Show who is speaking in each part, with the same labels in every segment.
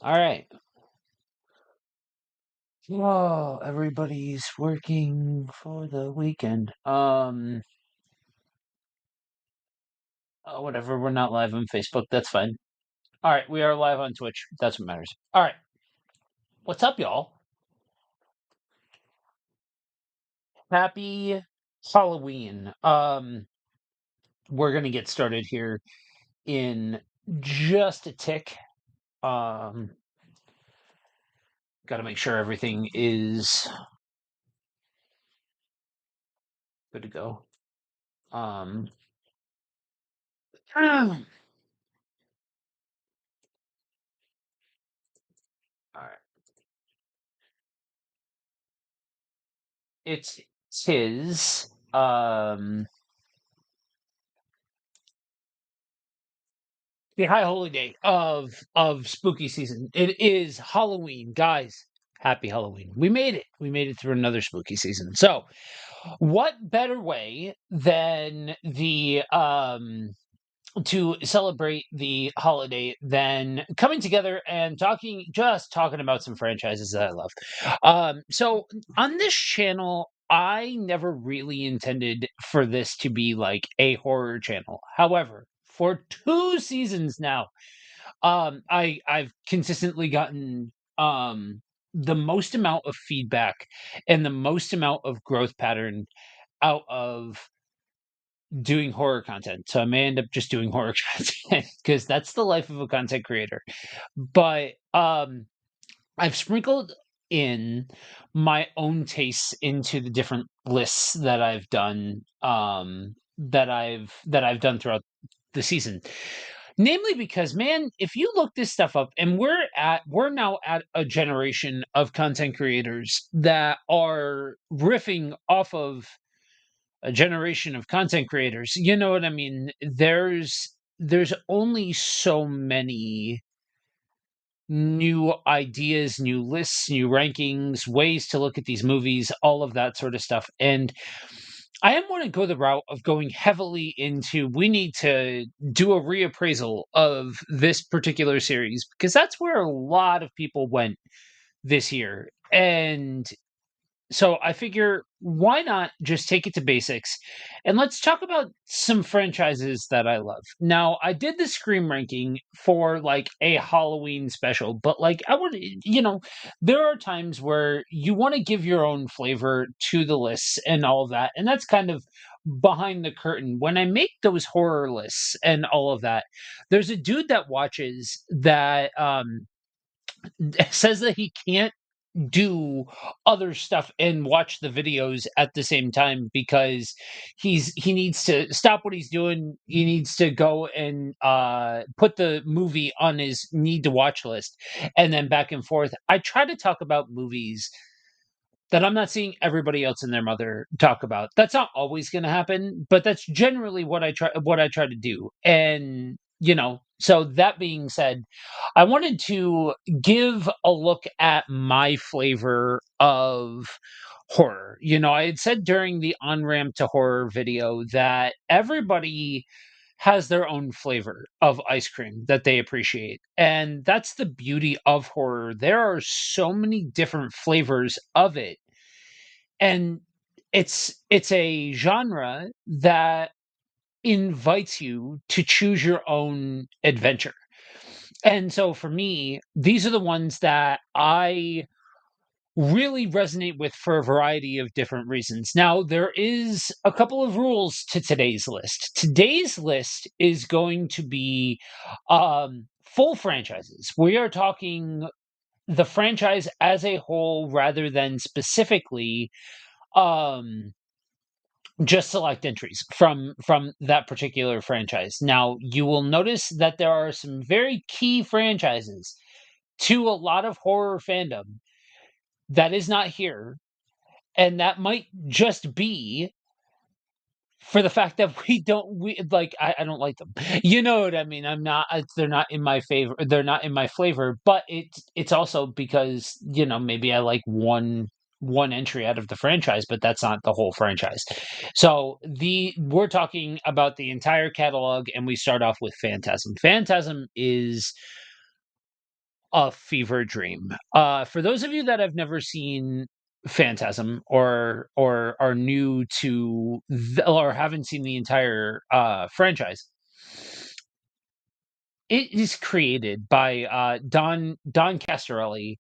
Speaker 1: All right. Whoa, everybody's working for the weekend. Whatever, we're not live on Facebook. That's fine. All right, we are live on Twitch. That's what matters. All right. What's up, y'all? Happy Halloween. We're gonna get started here in just a tick. Um, Got to make sure everything is good to go. Um, all right. It's his. The high holy day of spooky season. It is Halloween, guys. Happy Halloween. We made it. We made it through another spooky season. So, what better way than the to celebrate the holiday than coming together and talking about some franchises that I love. So on this channel, I never really intended for this to be like a horror channel. However, for 2 seasons now, I've consistently gotten the most amount of feedback and the most amount of growth pattern out of doing horror content. So I may end up just doing horror content because that's the life of a content creator. But I've sprinkled in my own tastes into the different lists that I've done that I've done throughout the season. Namely because, man, if you look this stuff up, and we're now at a generation of content creators that are riffing off of a generation of content creators. You know what I mean? There's only so many new ideas, new lists, new rankings, ways to look at these movies, all of that sort of stuff. And I am want to go the route of going heavily into we need to do a reappraisal of this particular series because that's where a lot of people went this year. And so I figure why not just take it to basics and let's talk about some franchises that I love. Now, I did the Scream ranking for like a Halloween special, but like I would, there are times where you want to give your own flavor to the lists and all of that. And that's kind of behind the curtain. When I make those horror lists and all of that, there's a dude that watches that says that he can't do other stuff and watch the videos at the same time because he needs to stop what he's doing. He needs to go and put the movie on his need to watch list and then back and forth. I try to talk about movies that I'm not seeing everybody else and their mother talk about. That's not always going to happen, but that's generally what I try to do. And so that being said, I wanted to give a look at my flavor of horror. I had said during the on ramp to horror video that everybody has their own flavor of ice cream that they appreciate. And that's the beauty of horror. There are so many different flavors of it. And it's a genre that invites you to choose your own adventure. And so for me, these are the ones that I really resonate with for a variety of different reasons. Now, there is a couple of rules to today's list. Today's list is going to be full franchises. We are talking the franchise as a whole rather than specifically um just select entries from that particular franchise. Now, you will notice that there are some very key franchises to a lot of horror fandom that is not here, and that might just be for the fact that I don't like them. You know what I mean? They're not in my favor. They're not in my flavor, but it's also because, maybe I like one entry out of the franchise, but that's not the whole franchise. So we're talking about the entire catalog, and we start off with Phantasm. Phantasm is a fever dream. For those of you that have never seen Phantasm or are new to or haven't seen the entire franchise, it is created by Don Castorelli.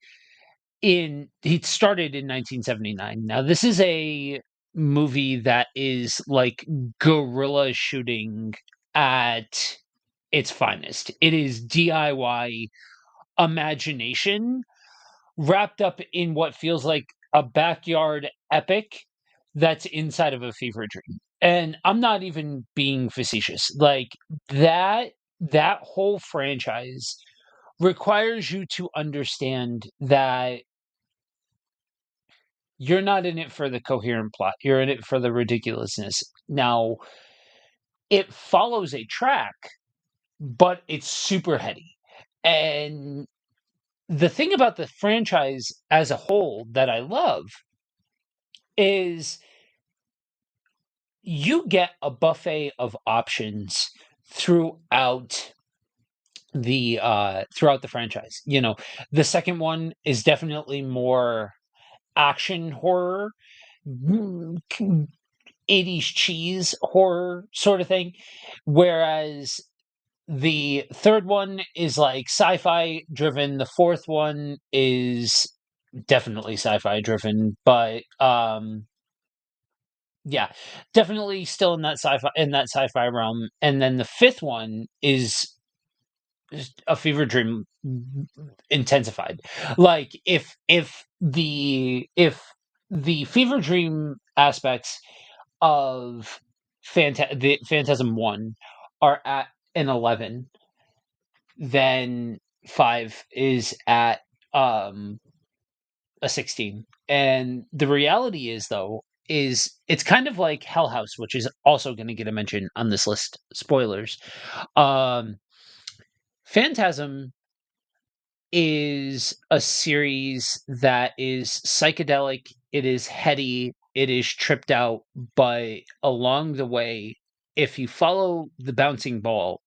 Speaker 1: He started in 1979. Now this is a movie that is like guerrilla shooting at its finest. It is DIY imagination wrapped up in what feels like a backyard epic that's inside of a fever dream. And I'm not even being facetious. Like that whole franchise requires you to understand that you're not in it for the coherent plot. You're in it for the ridiculousness. Now, it follows a track, but it's super heady. And the thing about the franchise as a whole that I love is you get a buffet of options throughout the franchise. You know, the second one is definitely more action horror, 80s cheese horror sort of thing, whereas the third one is like sci-fi driven. The fourth one is definitely sci-fi driven, but yeah, definitely still in that sci-fi realm. And then the fifth one is a fever dream intensified. Like if the fever dream aspects of the Phantasm 1 are at an 11, then 5 is at um a 16. And the reality is though is it's kind of like Hell House, which is also going to get a mention on this list. Spoilers. Um Phantasm is a series that is psychedelic, it is heady, it is tripped out, but along the way, if you follow the bouncing ball,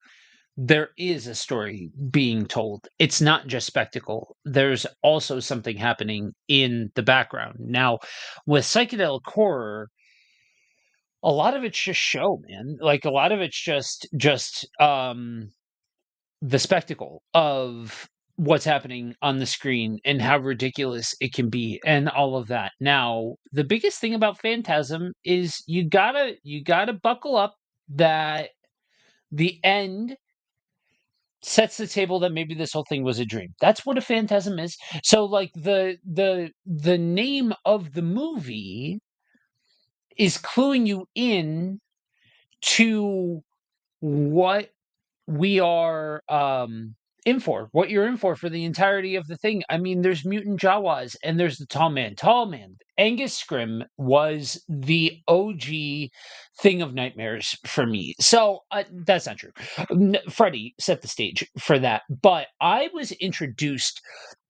Speaker 1: there is a story being told. It's not just spectacle. There's also something happening in the background. Now, with psychedelic horror, a lot of it's just show, man. Like a lot of it's just the spectacle of what's happening on the screen and how ridiculous it can be and all of that. Now, the biggest thing about Phantasm is you gotta buckle up that the end sets the table that maybe this whole thing was a dream. That's what a phantasm is. So like the name of the movie is cluing you in to what we are in for, what you're in for the entirety of the thing. I mean, there's mutant Jawas and there's the tall man. Tall man. Angus Scrim was the OG thing of nightmares for me. So that's not true. Freddy set the stage for that, but I was introduced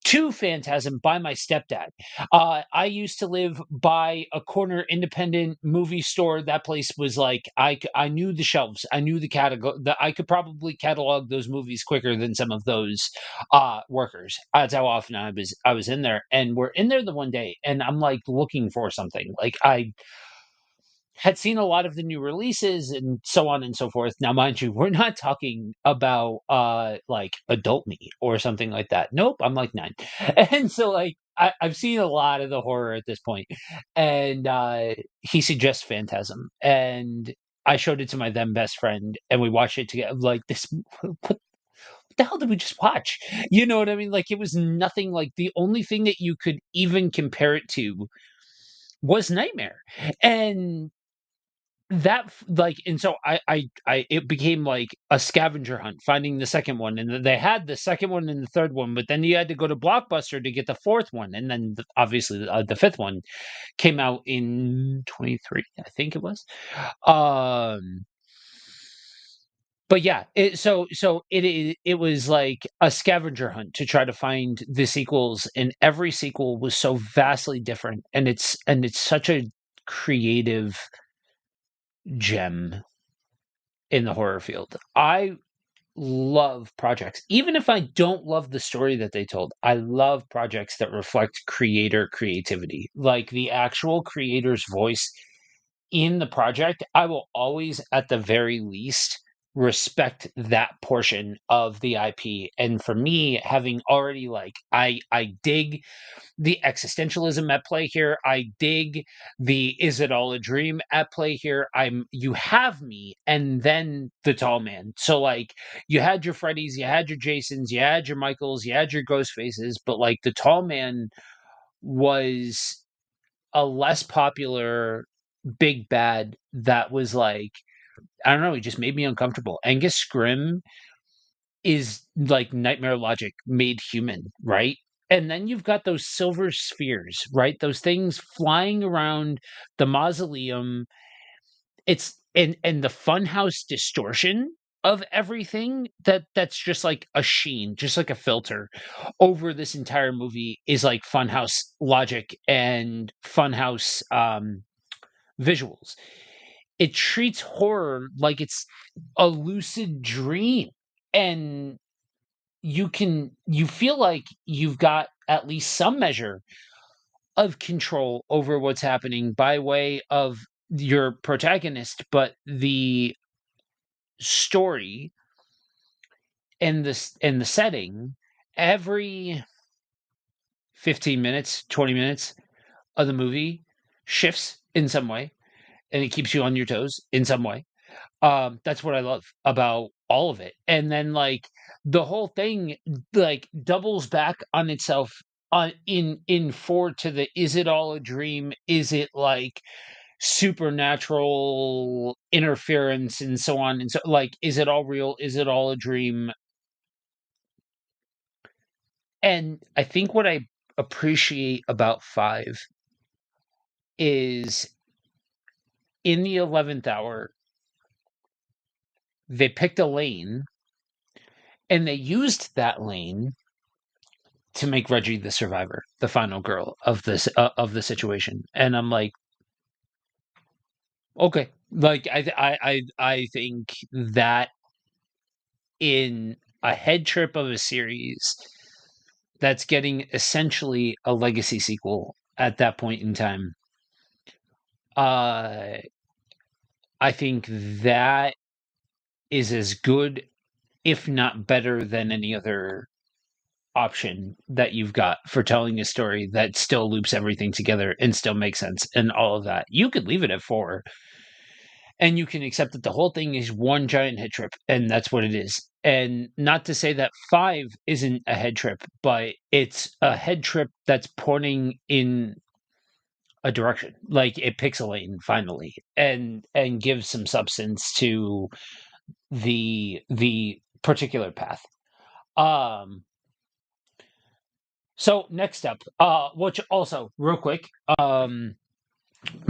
Speaker 1: to Phantasm by my stepdad. I used to live by a corner independent movie store. That place was like I knew the shelves, I knew the catalog. I could probably catalog those movies quicker than some of those workers. That's how often I was in there. And we're in there the one day, and I'm like looking for something. Like I had seen a lot of the new releases and so on and so forth. Now, mind you, we're not talking about like adult me or something like that. Nope, I'm like 9. And so like I've seen a lot of the horror at this point. And he suggests Phantasm. And I showed it to my then best friend and we watched it together. Like this what the hell did we just watch? You know what I mean? Like it was nothing. Like the only thing that you could even compare it to was Nightmare. And like and so I it became like a scavenger hunt finding the second one, and they had the second one and the third one, but then you had to go to Blockbuster to get the fourth one, and then obviously the fifth one came out in 23, I think it was. um but yeah, it was like a scavenger hunt to try to find the sequels, and every sequel was so vastly different, and it's such a creative gem in the horror field. I love projects. Even if I don't love the story that they told, I love projects that reflect creator creativity. Like the actual creator's voice in the project, I will always, at the very least, respect that portion of the IP. And for me, having already I dig the existentialism at play here. I dig the is it all a dream at play here. You have me and then the tall man. So like you had your Freddys, you had your Jasons, you had your Michaels, you had your Ghost Faces, but like the tall man was a less popular big bad that was like I don't know, he just made me uncomfortable. Angus Scrim is like nightmare logic made human, right? And then you've got those silver spheres, right? Those things flying around the mausoleum. It's and the funhouse distortion of everything that's just like a sheen, just like a filter over this entire movie is like funhouse logic and funhouse visuals. It treats horror like it's a lucid dream. And you feel like you've got at least some measure of control over what's happening by way of your protagonist, but the story and the setting every 15 minutes 20 minutes of the movie shifts in some way, and it keeps you on your toes in some way. That's what I love about all of it. And then like the whole thing like doubles back on itself on in four to the is it all a dream? Is it like supernatural interference and so on and so like is it all real? Is it all a dream? And I think what I appreciate about five is in the 11th hour, they picked a lane and they used that lane to make Reggie the survivor, the final girl of the situation. And I'm like, okay, like I think that in a head trip of a series that's getting essentially a legacy sequel at that point in time, uh, I think that is as good, if not better, than any other option that you've got for telling a story that still loops everything together and still makes sense and all of that. You could leave it at four and you can accept that the whole thing is one giant head trip and that's what it is. And not to say that five isn't a head trip, but it's a head trip that's pointing in a direction. Like it picks a lane finally and gives some substance to the particular path. Um So next up, which also real quick,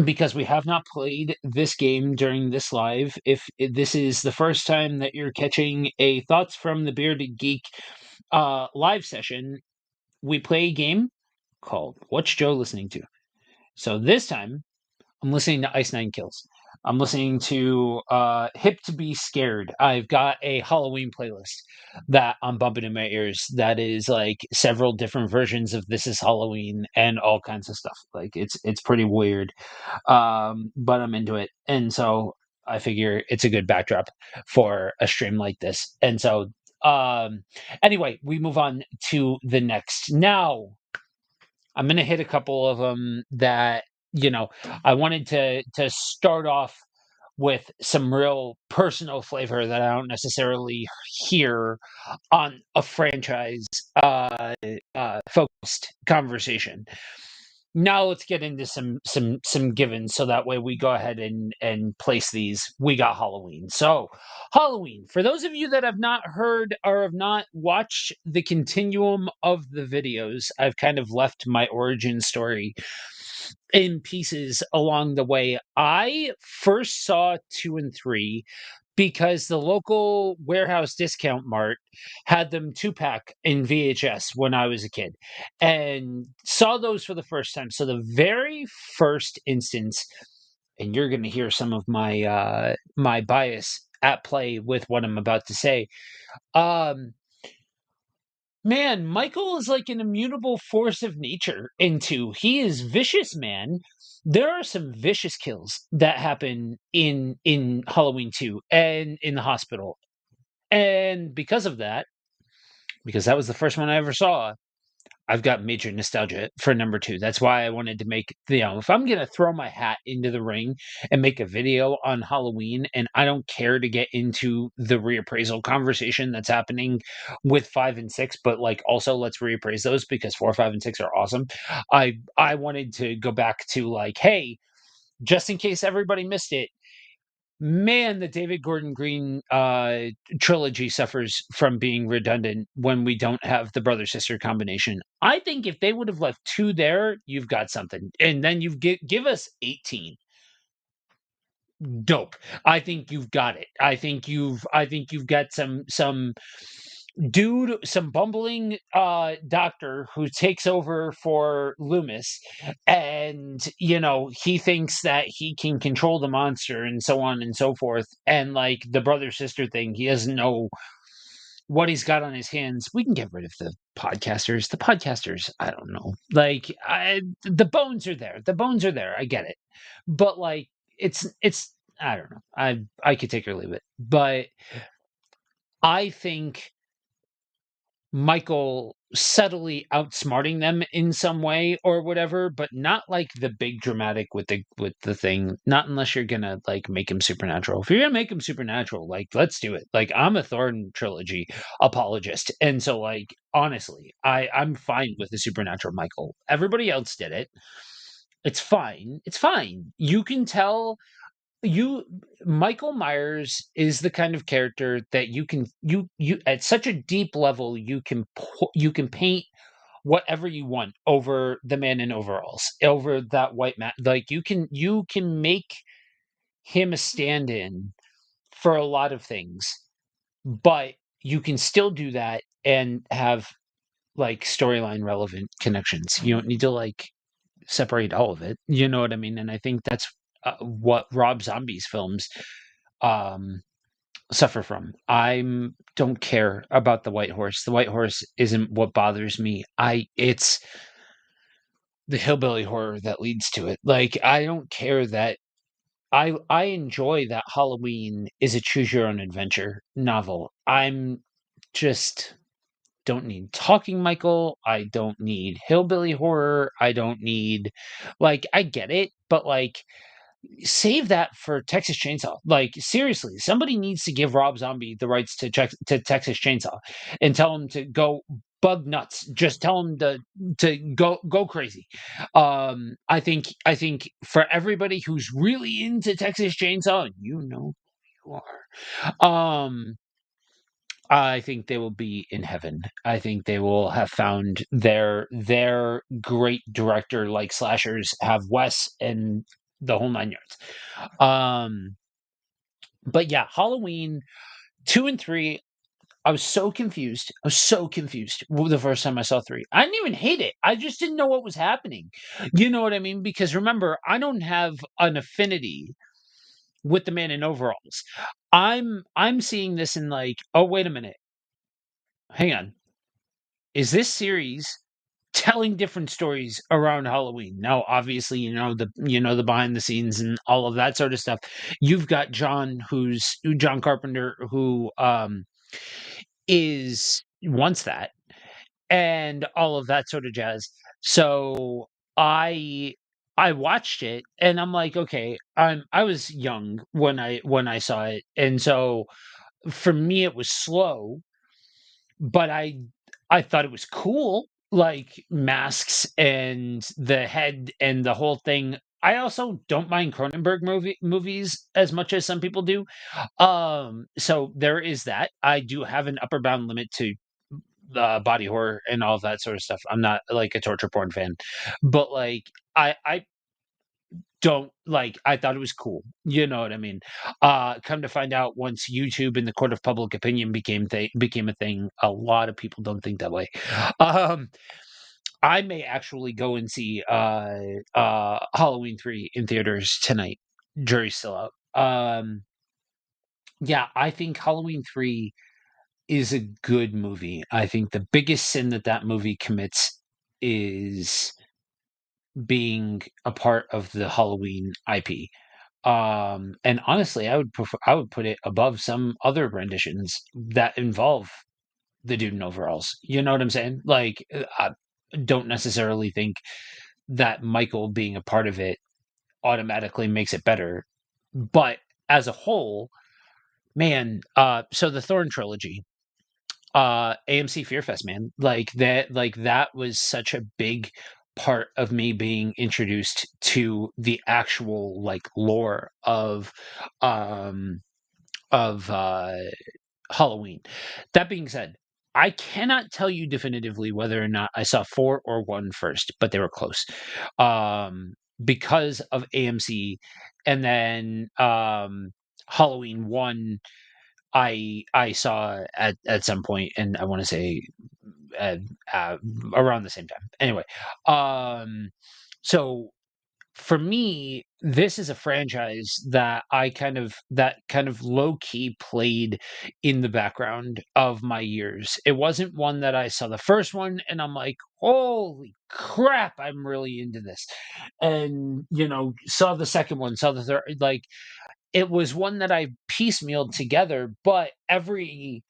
Speaker 1: because we have not played this game during this live. If this is the first time that you're catching a Thoughts from the Bearded Geek live session, we play a game called What's Joe Listening to? So this time I'm listening to Ice Nine Kills. I'm listening to Hip to Be Scared. I've got a Halloween playlist that I'm bumping in my ears that is like several different versions of This Is Halloween and all kinds of stuff. Like it's pretty weird. But I'm into it. And so I figure it's a good backdrop for a stream like this. And so anyway, we move on to the next. Now, I'm going to hit a couple of them that I wanted to start off with some real personal flavor that I don't necessarily hear on a franchise focused conversation. Now let's get into some givens, so that way we go ahead and place these. We got Halloween. So Halloween, for those of you that have not heard or have not watched the continuum of the videos, I've kind of left my origin story in pieces along the way. I first saw 2 and 3 because the local warehouse discount mart had them 2-pack in VHS when I was a kid, and saw those for the first time. So the very first instance, and you're going to hear some of my my bias at play with what I'm about to say. Um, Man, Michael is like an immutable force of nature into he is vicious, man. There are some vicious kills that happen in Halloween 2 and in the hospital. And because that was the first one I ever saw, I've got major nostalgia for number 2. That's why I wanted to make, if I'm gonna throw my hat into the ring and make a video on Halloween, and I don't care to get into the reappraisal conversation that's happening with 5 and 6, but, like, also let's reappraise those because 4, 5, and 6 are awesome. I wanted to go back to, like, hey, just in case everybody missed it, man, the David Gordon Green trilogy suffers from being redundant when we don't have the brother sister combination. I think if they would have left 2 there, you've got something, and then you give us 18. Dope. I think you've got it. I think you've got some dude, some bumbling doctor who takes over for Loomis, and he thinks that he can control the monster and so on and so forth, and like the brother sister thing, he doesn't know what he's got on his hands. We can get rid of the podcasters, I don't know, like, the bones are there, I get it, but like it's I don't know, I could take or leave it, but I think Michael subtly outsmarting them in some way or whatever, but not like the big dramatic with the thing. Not unless you're gonna like make him supernatural. If you're gonna make him supernatural, like let's do it. Like I'm a Thorn trilogy apologist, and so like honestly, I'm fine with the supernatural Michael. Everybody else did it. It's fine. It's fine. You can tell you Michael Myers is the kind of character that you at such a deep level you can paint whatever you want over the man in overalls, over that white man. Like you can make him a stand-in for a lot of things, but you can still do that and have like storyline relevant connections. You don't need to like separate all of it. You know what I mean? And I think that's what Rob Zombie's films um, suffer from. I don't care about the white horse. The white horse isn't what bothers me. It's the hillbilly horror that leads to it. Like I don't care that I enjoy that Halloween is a choose your own adventure novel. I'm just don't need talking Michael. I don't need hillbilly horror. I don't need like I get it, but like save that for Texas Chainsaw. Like seriously, somebody needs to give Rob Zombie the rights to Texas Chainsaw and tell him to go bug nuts. Just tell him to go crazy. I think for everybody who's really into Texas Chainsaw, you know who you are. I think they will be in heaven. I think they will have found their great director like slashers have Wes and the whole 9 yards. But yeah, Halloween 2 and 3, I was so confused. I was so confused the first time I saw 3. I didn't even hate it. I just didn't know what was happening. You know what I mean? Because remember, I don't have an affinity with the man in overalls. I'm seeing this in like, oh wait a minute. Hang on. Is this series telling different stories around Halloween? Now, obviously, the behind the scenes and all of that sort of stuff. You've got John Carpenter, who is wants that and all of that sort of jazz. So I I watched it and I'm like, okay, I was young when I saw it, and so for me it was slow, but I thought it was cool, like masks and the head and the whole thing. I also don't mind Cronenberg movies as much as some people do. So there is that. I do have an upper bound limit to body horror and all of that sort of stuff. I'm not like a torture porn fan, but like I don't like I thought it was cool. You know what I mean? Come to find out once YouTube and the court of public opinion became a thing, a lot of people don't think that way. Um I may actually go and see Halloween 3 in theaters tonight. Jury's still out. Yeah, I think Halloween 3 is a good movie. I think the biggest sin that that movie commits is being a part of the Halloween IP. And honestly, I would put it above some other renditions that involve the dude in overalls. You know what I'm saying? Like, I don't necessarily think that Michael being a part of it automatically makes it better. But as a whole, man, so the Thorn trilogy, AMC Fear Fest, man, like that was such a big part of me being introduced to the actual like lore um of Halloween. That being said, I cannot tell you definitively whether or not I saw 4 or 1 first, but they were close. Because of AMC, and then Halloween 1 I saw at some point, and I want to say uh, uh, around the same time. Anyway, um, so for me, this is a franchise that kind of low key played in the background of my years. It wasn't one that I saw the first one and I'm like, holy crap, I'm really into this. And saw the second one, saw the third, like it was one that I piecemealed together, but every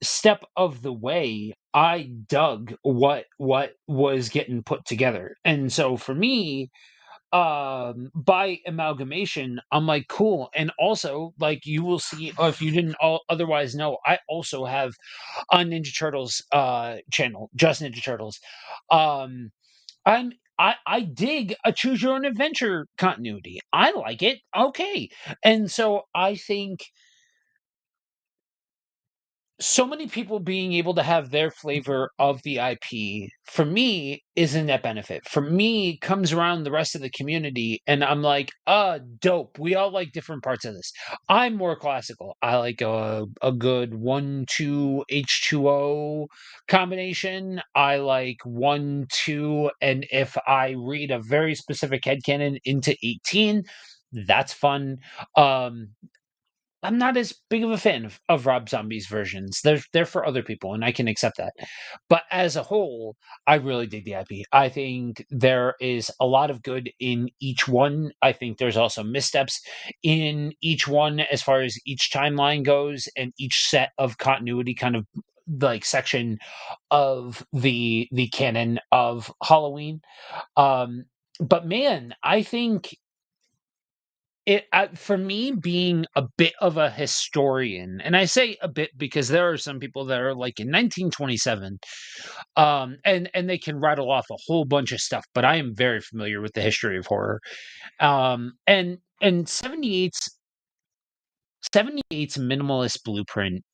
Speaker 1: step of the way I dug what was getting put together. And so for me, by amalgamation, I'm like, cool. And also, like, you will see, if you didn't otherwise know, I also have a Ninja Turtles channel, just Ninja Turtles. um I dig a choose your own adventure continuity. I like it. Okay. And so I think so many people being able to have their flavor of the IP, for me, is a net benefit. For me, comes around the rest of the community, and I'm like, dope. We all like different parts of this. I'm more classical. I like a good 1-2 H2O combination. I like 1-2, and if I read a very specific headcanon into 18, that's fun. Um, I'm not as big of a fan of Rob Zombie's versions. They're for other people, and I can accept that. But as a whole, I really dig the IP. I think there is a lot of good in each one. I think there's also missteps in each one as far as each timeline goes, and each set of continuity kind of like section of the canon of Halloween. Um, but man, I think for me, being a bit of a historian, and I say a bit because there are some people that are like in 1927, and they can rattle off a whole bunch of stuff, but I am very familiar with the history of horror. And 78's minimalist blueprint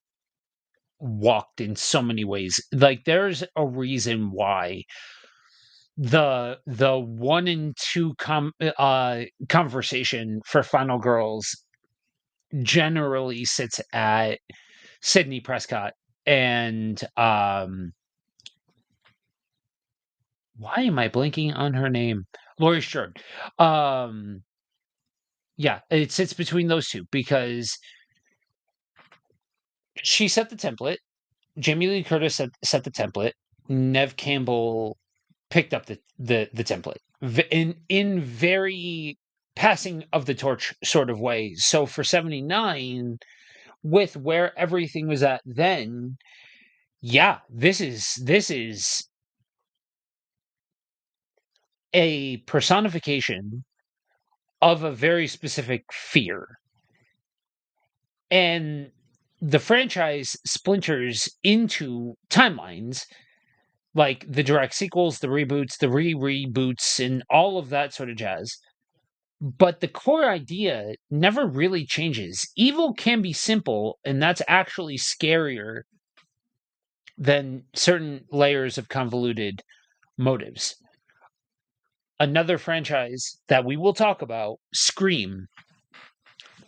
Speaker 1: walked in so many ways. Like, there's a reason why the 1 and 2 conversation for Final Girls generally sits at Sydney Prescott and why am I blinking on her name? Laurie Strode. Um yeah, it sits between those two because she set the template. Jamie Lee Curtis set the template. Nev Campbell picked up the template in very passing of the torch sort of way. So for 79, with where everything was at then, yeah, this is a personification of a very specific fear. And the franchise splinters into timelines, like the direct sequels, the reboots, the reboots, and all of that sort of jazz. But the core idea never really changes. Evil can be simple, and that's actually scarier than certain layers of convoluted motives. Another franchise that we will talk about, Scream.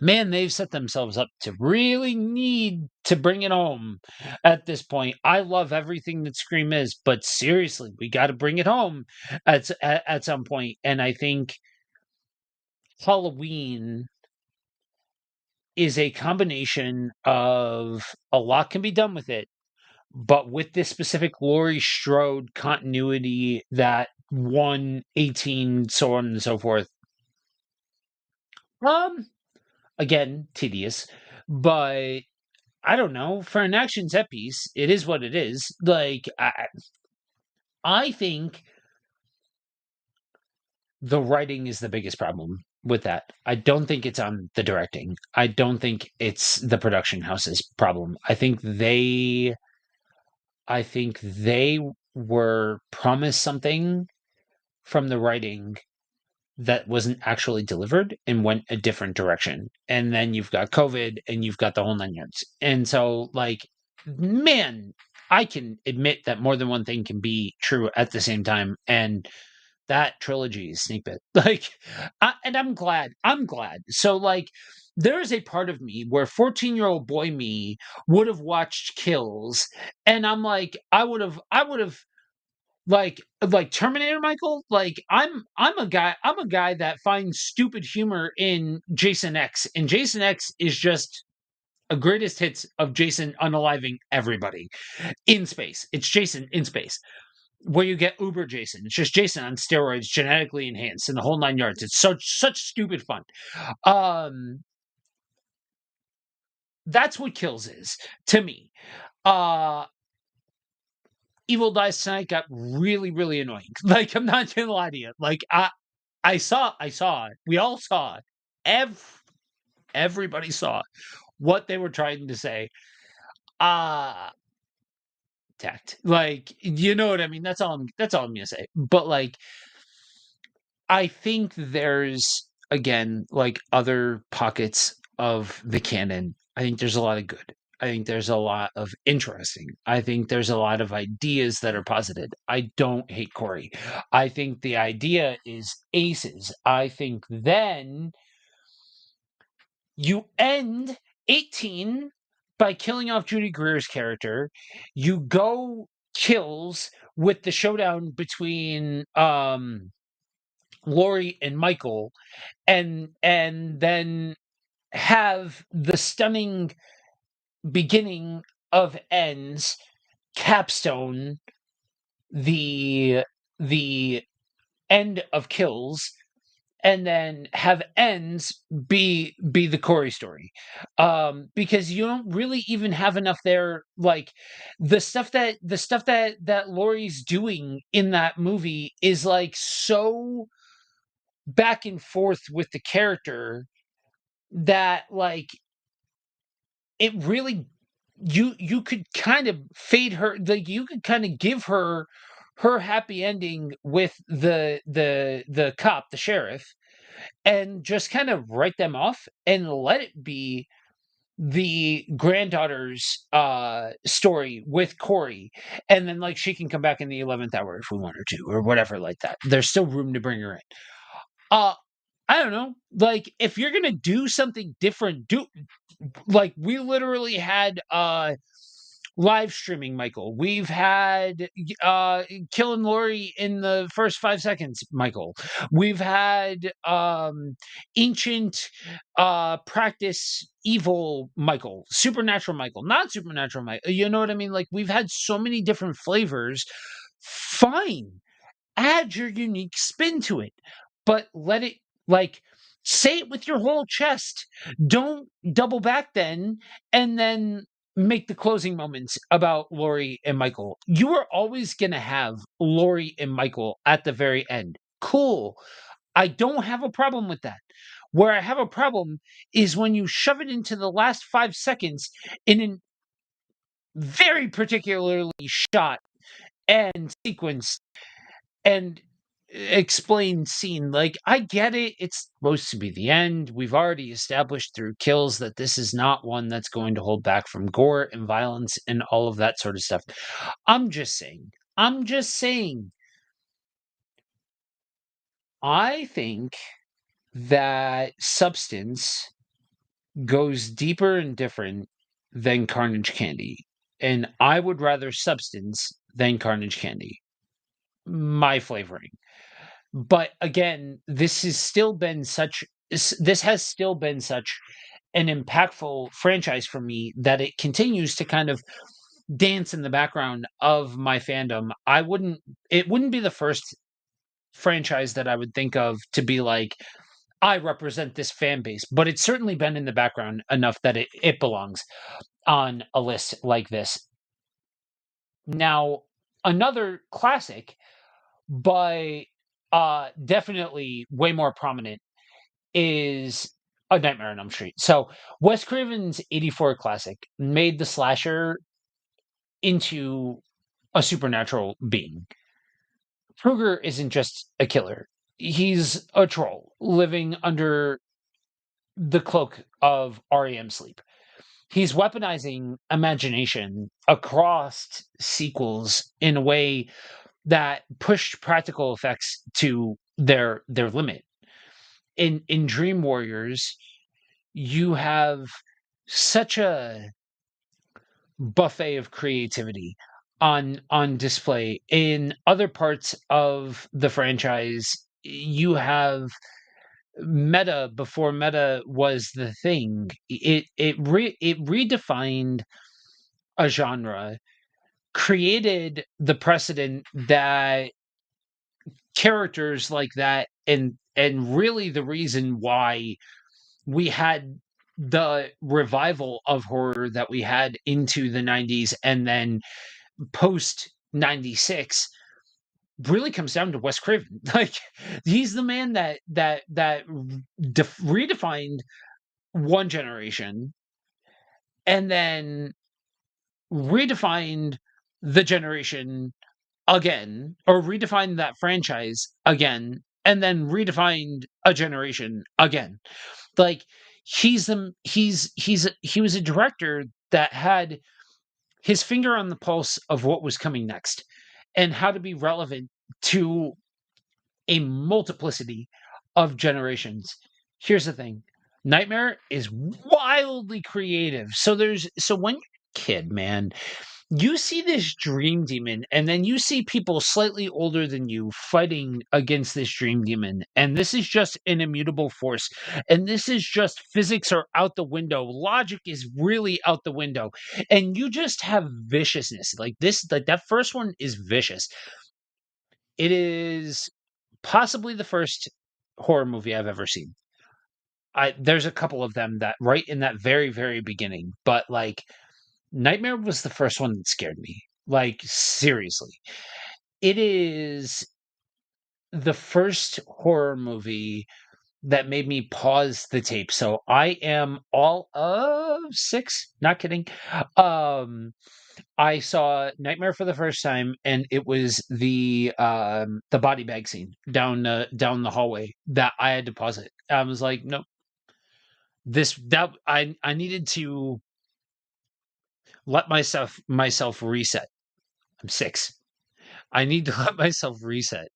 Speaker 1: Man, they've set themselves up to really need to bring it home at this point. I love everything that Scream is, but seriously, we got to bring it home at some point. And I think Halloween is a combination of a lot can be done with it, but with this specific Laurie Strode continuity that 118, so on and so forth. Um, again, tedious, but I don't know. For an action set piece, it is what it is. Like I think the writing is the biggest problem with that. I don't think it's on the directing. I don't think it's the production house's problem. I think they were promised something from the writing that wasn't actually delivered and went a different direction. And then you've got COVID and you've got the whole nine yards. And so, like, man, I can admit that more than one thing can be true at the same time. And that trilogy is Snake Pit. Like, and I'm glad. I'm glad. So, like, there is a part of me where 14-year-old boy me would have watched Kills, and I'm like, I would have like Terminator Michael. Like, I'm a guy that finds stupid humor in Jason X, and Jason X is just a greatest hits of Jason unaliving everybody in space. It's Jason in space where you get Uber Jason. It's just Jason on steroids, genetically enhanced, and the whole nine yards. It's such stupid fun. Um, that's what Kills is to me. Uh, Evil Dies Tonight got really, really annoying. Like, I'm not gonna lie to you. Like, I saw it. We all saw it. Everybody saw what they were trying to say. Uh tact. Like, you know what I mean? That's all I'm gonna say. But like, I think there's, again, like, other pockets of the canon. I think there's a lot of good. I think there's a lot of interesting. I think there's a lot of ideas that are posited. I don't hate Corey. I think the idea is aces. I think then you end 18 by killing off Judy Greer's character. You go kills with the showdown between Laurie and Michael, and then have the stunning beginning of ends capstone the end of Kills, and then have ends be the Corey story, because you don't really even have enough there. Like, the stuff that Laurie's doing in that movie is like so back and forth with the character that, like, it really, you could kind of fade her, like, you could kind of give her happy ending with the cop, the sheriff, and just kind of write them off and let it be the granddaughter's story with Corey, and then, like, she can come back in the 11th hour if we want her to, or whatever, like that. There's still room to bring her in. uh I don't know. Like, if you're gonna do something different, do, like, we literally had live streaming Michael. We've had killing Lori in the first 5 seconds, Michael. We've had ancient practice evil Michael, supernatural Michael, not supernatural Michael. You know what I mean? Like, we've had so many different flavors. Fine, add your unique spin to it, but let it, like, say it with your whole chest. Don't double back then, and then make the closing moments about Lori and Michael. You are always going to have Lori and Michael at the very end. Cool. I don't have a problem with that. Where I have a problem is when you shove it into the last 5 seconds in a very particularly shot and sequence and explain scene. Like, I get it, it's supposed to be the end. We've already established through Kills that this is not one that's going to hold back from gore and violence and all of that sort of stuff. I'm just saying I think that Substance goes deeper and different than Carnage Candy, and I would rather Substance than Carnage Candy, my flavoring. But again, this has still been such an impactful franchise for me that it continues to kind of dance in the background of my fandom. It wouldn't be the first franchise that I would think of to be like, I represent this fan base, but it's certainly been in the background enough that it belongs on a list like this. Now, another classic, but definitely way more prominent, is A Nightmare on Elm Street. So Wes Craven's 84 classic made the slasher into a supernatural being. Krueger isn't just a killer. He's a troll living under the cloak of REM sleep. He's weaponizing imagination across sequels in a way that pushed practical effects to their limit. In Dream Warriors, you have such a buffet of creativity on display. In other parts of the franchise, you have meta before meta was the thing. It redefined a genre, created the precedent that characters like that, and really the reason why we had the revival of horror that we had into the 90s and then post 96 really comes down to Wes Craven. Like, he's the man that redefined one generation and then redefined the generation again, or redefined that franchise again, and then redefined a generation again. Like, he was a director that had his finger on the pulse of what was coming next and how to be relevant to a multiplicity of generations. Here's the thing. Nightmare is wildly creative. So when you're a kid, man, you see this dream demon, and then you see people slightly older than you fighting against this dream demon, and this is just an immutable force, and this is just physics are out the window, logic is really out the window, and you just have viciousness. Like this, like that first one is vicious. It is possibly the first horror movie I've ever seen. There's a couple of them that right in that very, very beginning, but like Nightmare was the first one that scared me. Like, seriously. It is the first horror movie that made me pause the tape. So I am all of six, not kidding. I saw Nightmare for the first time, and it was the body bag scene down the hallway that I had to pause it. I was like, nope. I needed to let myself reset. I'm six. I need to let myself reset.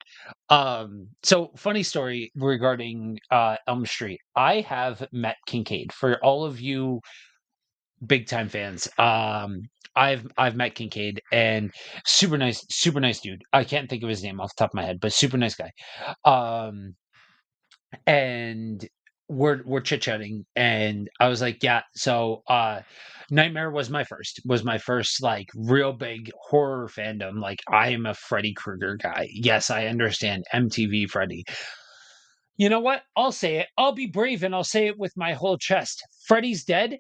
Speaker 1: So funny story regarding Elm Street. I have met Kincaid. For all of you big time fans, I've met Kincaid, and super nice dude. I can't think of his name off the top of my head, but super nice guy. Um, and we're chit-chatting, and I was like, yeah, so Nightmare was my first like real big horror fandom. Like, I am a Freddy Krueger guy. Yes, I understand MTV Freddy. You know what? I'll say it. I'll be brave and I'll say it with my whole chest. Freddy's dead.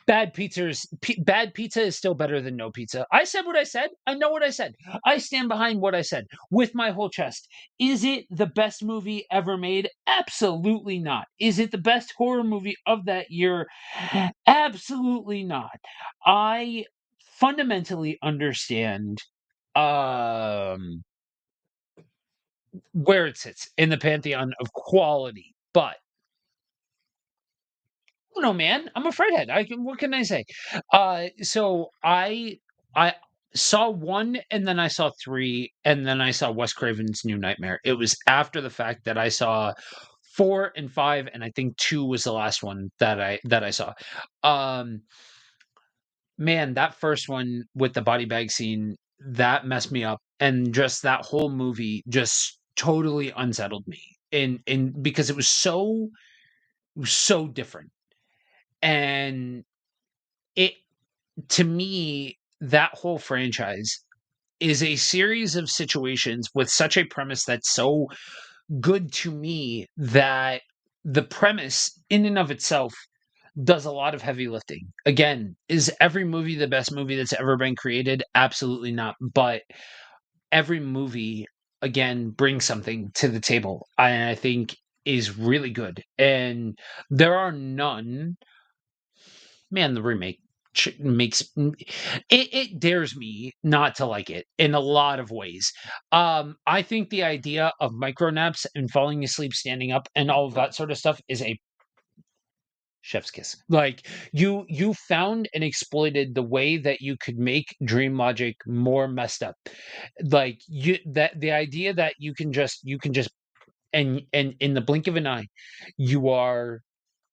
Speaker 1: Bad pizza is still better than no pizza. I said what I said. I know what I said. I stand behind what I said with my whole chest. Is it the best movie ever made? Absolutely not. Is it the best horror movie of that year? Absolutely not. I fundamentally understand um where it sits in the pantheon of quality, but don't know, man. I'm a Fredhead. What can I say? So I saw one, and then I saw three, and then I saw Wes Craven's New Nightmare. It was after the fact that I saw four and five, and I think two was the last one that I saw. Um, man, that first one with the body bag scene, that messed me up, and just that whole movie just totally unsettled me. And because it was so different. And it to me, that whole franchise is a series of situations with such a premise that's so good to me that the premise in and of itself does a lot of heavy lifting. Again, is every movie the best movie that's ever been created? Absolutely not. But every movie, again, brings something to the table. I think is really good. And there are none. Man, the remake makes it dares me not to like it in a lot of ways. I think the idea of micro naps and falling asleep standing up and all of that sort of stuff is a chef's kiss. Like you found and exploited the way that you could make dream logic more messed up. Like you that the idea that you can just and in the blink of an eye, you are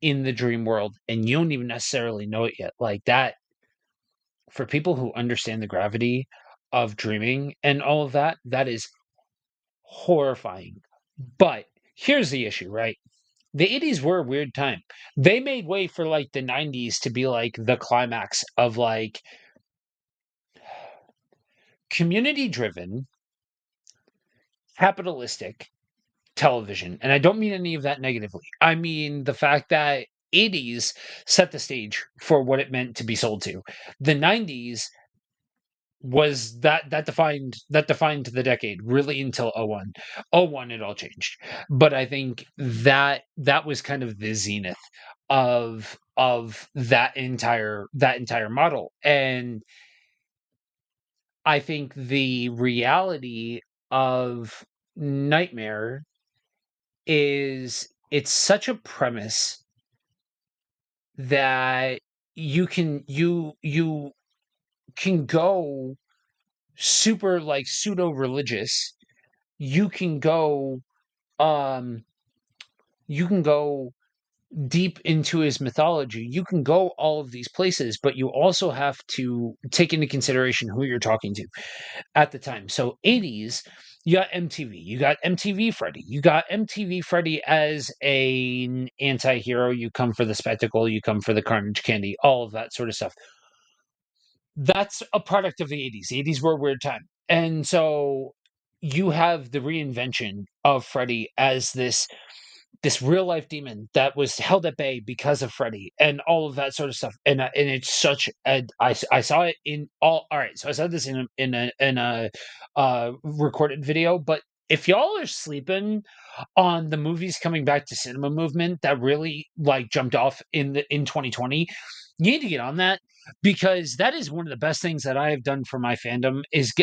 Speaker 1: in the dream world and you don't even necessarily know it yet. Like that, for people who understand the gravity of dreaming and all of that, that is horrifying. But here's the issue, right? The 80s were a weird time. They made way for like the 90s to be like the climax of like community driven, capitalistic television. And I don't mean any of that negatively. I mean the fact that 80s set the stage for what it meant to be sold to. The 90s was that defined the decade really until '01. '01 it all changed. But I think that was kind of the zenith of that entire model. And I think the reality of Nightmare is it's such a premise that you can go super like pseudo religious. You can go um you can go deep into his mythology. You can go all of these places, but you also have to take into consideration who you're talking to at the time. So 80s, you got MTV. You got MTV Freddy. You got MTV Freddy as an anti-hero. You come for the spectacle, you come for the carnage candy, all of that sort of stuff. That's a product of the 80s. The 80s were a weird time. And so you have the reinvention of Freddy as this real life demon that was held at bay because of Freddy and all of that sort of stuff. And it's such a I saw it in all right. So I saw this in a recorded video, but if y'all are sleeping on the movies coming back to cinema movement that really like jumped off in 2020, you need to get on that because that is one of the best things that I have done for my fandom is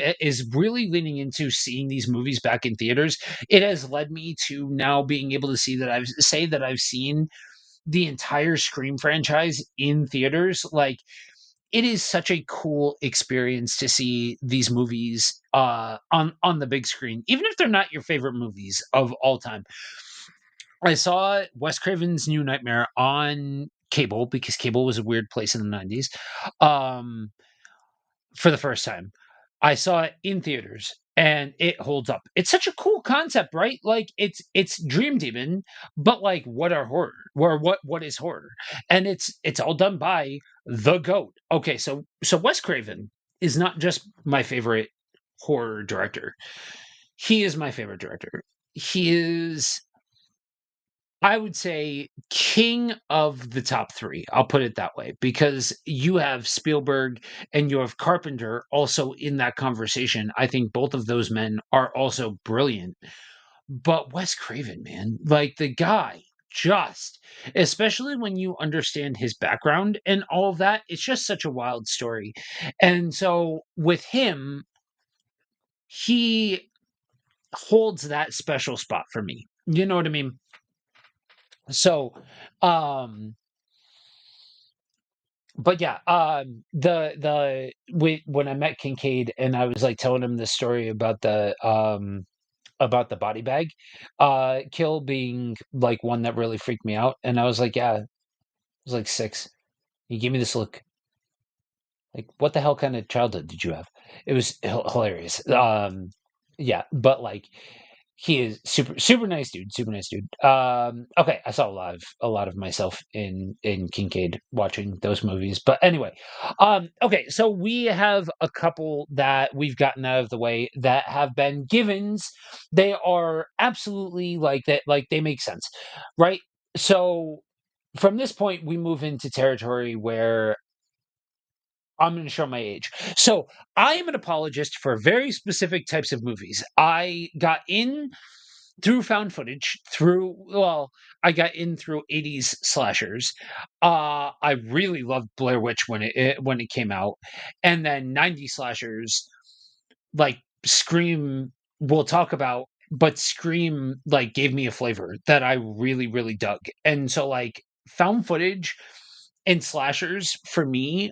Speaker 1: really leaning into seeing these movies back in theaters. It has led me to now being able to say that I've seen the entire Scream franchise in theaters. Like it is such a cool experience to see these movies on the big screen, even if they're not your favorite movies of all time. I saw Wes Craven's New Nightmare on cable because cable was a weird place in the 90s. Um, for the first time. I saw it in theaters and it holds up. It's such a cool concept, right? Like it's Dream Demon, but like what are horror? Or what is horror? And it's all done by the GOAT. Okay, so Wes Craven is not just my favorite horror director. He is my favorite director. He is, I would say, king of the top 3. I'll put it that way because you have Spielberg and you have Carpenter also in that conversation. I think both of those men are also brilliant. But Wes Craven, man, like the guy just, especially when you understand his background and all of that, it's just such a wild story. And so with him, he holds that special spot for me. You know what I mean? So, um, but yeah, when I met Kincaid and I was like telling him this story about the body bag kill being like one that really freaked me out, and I was like, yeah, I was like 6. He gave me this look, like, what the hell kind of childhood did you have? It was hilarious. Yeah, but like He is super nice dude, super nice dude. Okay, I saw a lot of myself in Kincaid watching those movies. But anyway, okay, so we have a couple that we've gotten out of the way that have been givens. They are absolutely like that, like they make sense, right? So from this point, we move into territory where I'm going to show my age. So I am an apologist for very specific types of movies. I got in through found footage, I got in through 80s slashers. I really loved Blair Witch when it came out, and then 90s slashers like Scream. We'll talk about, but Scream like gave me a flavor that I really dug, and so like found footage and slashers for me.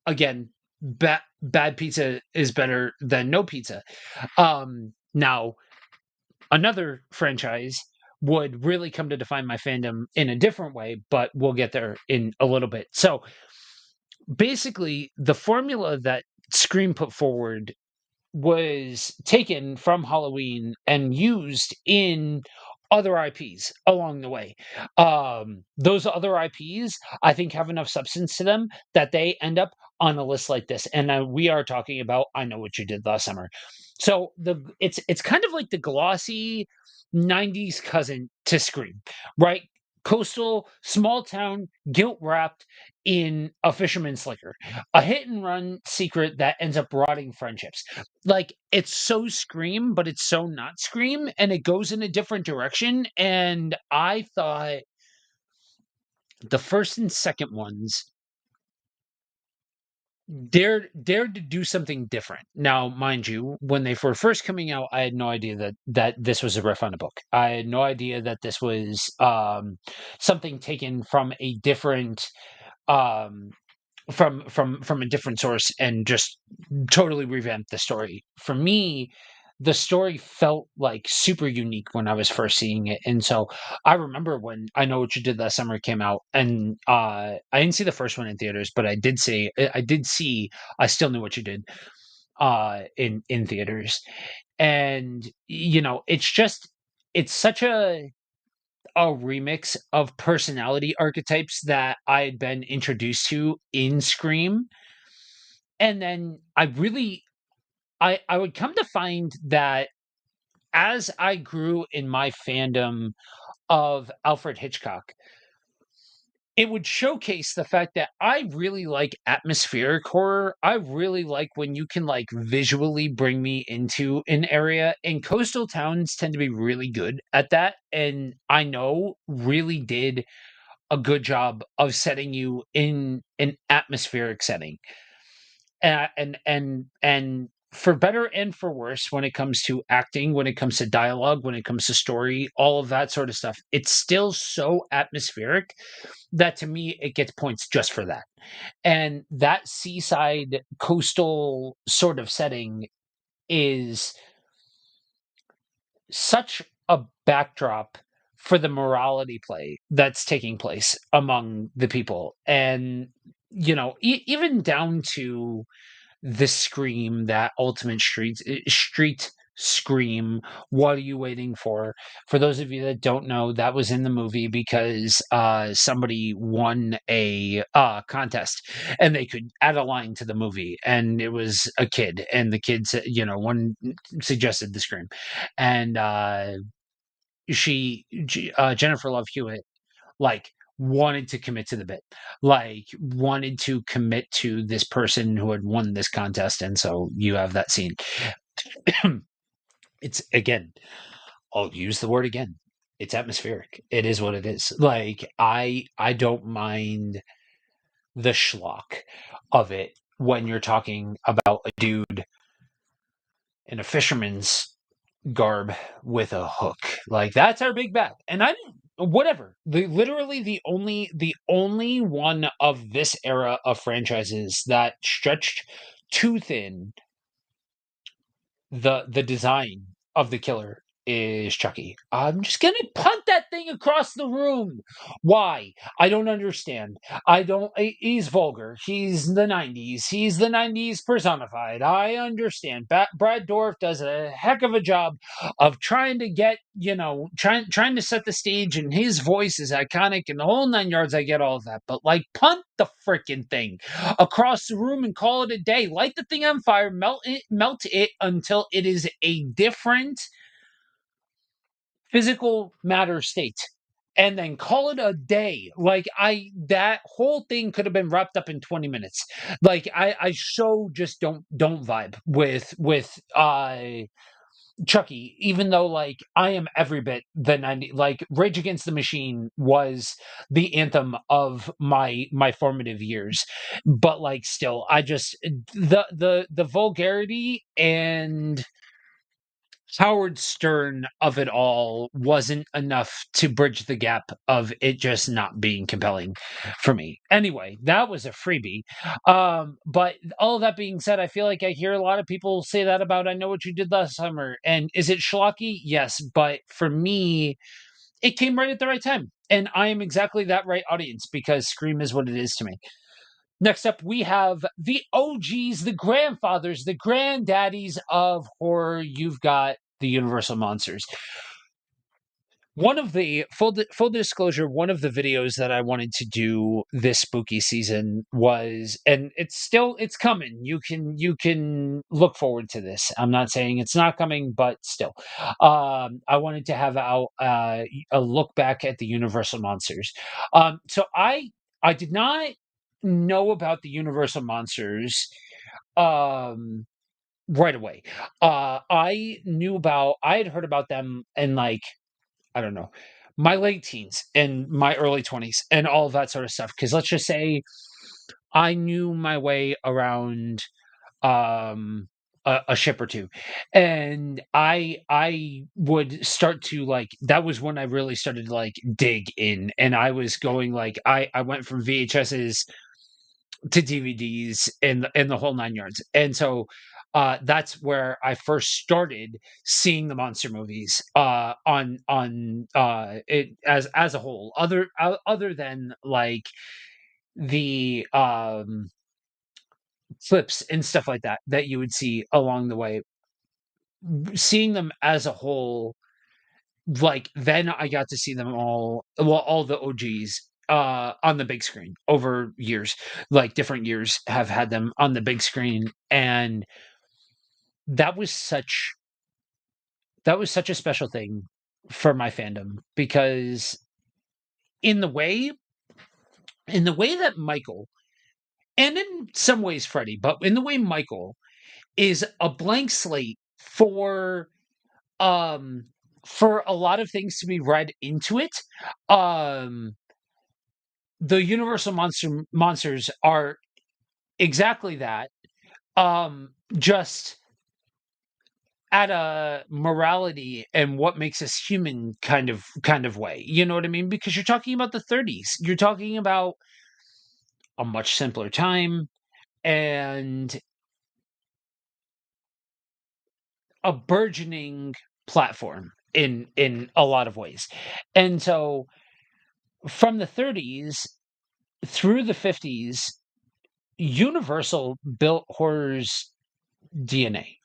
Speaker 1: Again, bad pizza is better than no pizza. Now another franchise would really come to define my fandom in a different way, but we'll get there in a little bit. So basically, the formula that Scream put forward was taken from Halloween and used in other IPs along the way. Those other IPs, I think, have enough substance to them that they end up on a list like this. And we are talking about I Know What You Did Last Summer. So it's kind of like the glossy 90s cousin to Scream, right? Coastal, small town, guilt wrapped in a fisherman's liquor, a hit and run secret that ends up rotting friendships. Like it's so Scream, but it's so not Scream, and it goes in a different direction. And I thought the first and second ones dared to do something different. Now, mind you, when they were first coming out, I had no idea that this was a riff on a book. I had no idea that this was something taken from a different um, from a different source and just totally revamped the story. For me, the story felt like super unique when I was first seeing it. And so I remember when I Know What You Did Last Summer came out, and I didn't see the first one in theaters, but I did see I Still Knew What You Did in theaters. And you know, it's such a remix of personality archetypes that I had been introduced to in Scream. And then I would come to find that as I grew in my fandom of Alfred Hitchcock, it would showcase the fact that I really like atmospheric horror. I really like when you can like visually bring me into an area, and coastal towns tend to be really good at that. And I know really did a good job of setting you in an atmospheric setting. And for better and for worse, when it comes to acting, when it comes to dialogue, when it comes to story, all of that sort of stuff, it's still so atmospheric that to me it gets points just for that. And that seaside coastal sort of setting is such a backdrop for the morality play that's taking place among the people. And you know, even down to the scream, that ultimate street scream, what are you waiting for those of you that don't know, that was in the movie because somebody won a contest and they could add a line to the movie, and it was a kid, and the kid said, you know, one suggested the scream, and Jennifer Love Hewitt like wanted to commit to the bit, like wanted to commit to this person who had won this contest. And so you have that scene. It's again, I'll use the word again. It's atmospheric. It is what it is. Like I don't mind the schlock of it when you're talking about a dude in a fisherman's garb with a hook. Like that's our big bad. And I didn't whatever. Literally the only one of this era of franchises that stretched too thin the design of the killer is Chucky. I'm just gonna punt that thing across the room. Why? I don't understand. I don't. He's vulgar. He's the '90s. He's the '90s personified. I understand. Brad Dourif does a heck of a job of trying to get, trying to set the stage, and his voice is iconic and the whole nine yards. I get all of that, but like, punt the freaking thing across the room and call it a day. Light the thing on fire, melt it until it is a different physical matter state, and then call it a day. Like, that whole thing could have been wrapped up in 20 minutes. Like, I so just don't vibe with Chucky, even though, like, I am every bit the 90, like, Rage Against the Machine was the anthem of my formative years. But like, still, I just, the vulgarity and Howard Stern of it all wasn't enough to bridge the gap of it just not being compelling for me. Anyway, that was a freebie. But all that being said, I feel like I hear a lot of people say that about I Know What You Did Last Summer. And is it schlocky? Yes. But for me, it came right at the right time. And I am exactly that right audience, because Scream is what it is to me. Next up, we have the OGs, the grandfathers, the granddaddies of horror. You've got the Universal Monsters. One of the full disclosure, one of the videos that I wanted to do this spooky season was, and it's coming. You can look forward to this. I'm not saying it's not coming, but still, I wanted to have out a look back at the Universal Monsters. So I did not know about the Universal Monsters right away. I had heard about them in, like, I don't know, my late teens and my early 20s and all of that sort of stuff. Because let's just say I knew my way around um a ship or two, and I would start to, like, that was when I really started to, like, dig in, and I was going, like, I went from VHSs to DVDs and the whole nine yards. And so that's where I first started seeing the monster movies on it as a whole, other than, like, the clips and stuff like that you would see along the way. Seeing them as a whole, like, then I got to see them all the OGs on the big screen over years. Like, different years have had them on the big screen, and that was such a special thing for my fandom, because in the way that Michael, and in some ways Freddy, but in the way Michael is a blank slate um for a lot of things to be read into it. um the Universal monsters are exactly that, just at a morality and what makes us human kind of way. You know what I mean? Because you're talking about the 30s. You're talking about a much simpler time and a burgeoning platform in a lot of ways. And so from the 30s through the 50s, Universal built horror's DNA.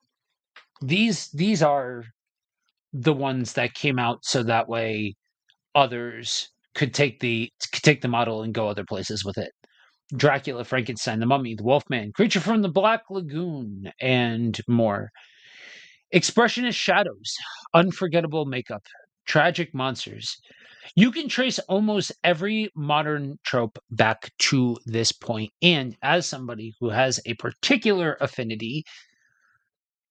Speaker 1: These are the ones that came out so that way others could take the model and go other places with it. Dracula, Frankenstein, the Mummy, the Wolfman, Creature from the Black Lagoon, and more. Expressionist shadows, unforgettable makeup, tragic monsters. You can trace almost every modern trope back to this point. And as somebody who has a particular affinity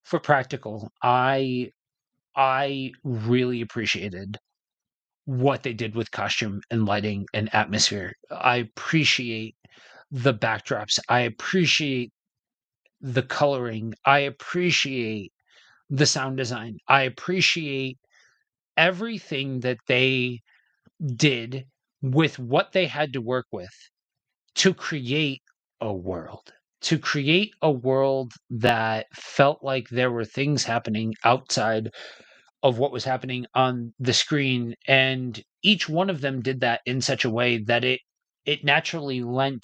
Speaker 1: for practical, I really appreciated what they did with costume and lighting and atmosphere. I appreciate the backdrops. I appreciate the coloring. I appreciate the sound design. I appreciate everything that they did with what they had to work with to create a world. To create a world that felt like there were things happening outside of what was happening on the screen, and each one of them did that in such a way that it naturally lent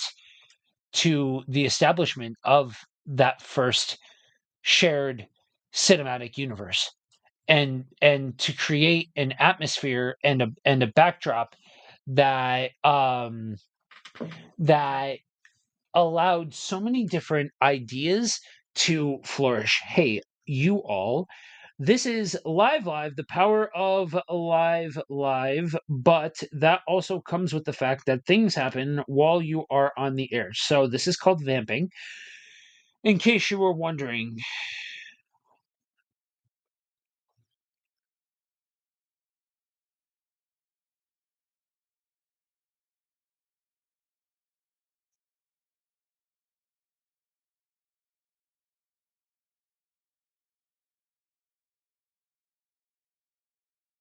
Speaker 1: to the establishment of that first shared cinematic universe, and to create an atmosphere and a backdrop that that allowed so many different ideas to flourish. Hey, you all, this is Live, the power of Live, but that also comes with the fact that things happen while you are on the air. So this is called vamping, in case you were wondering.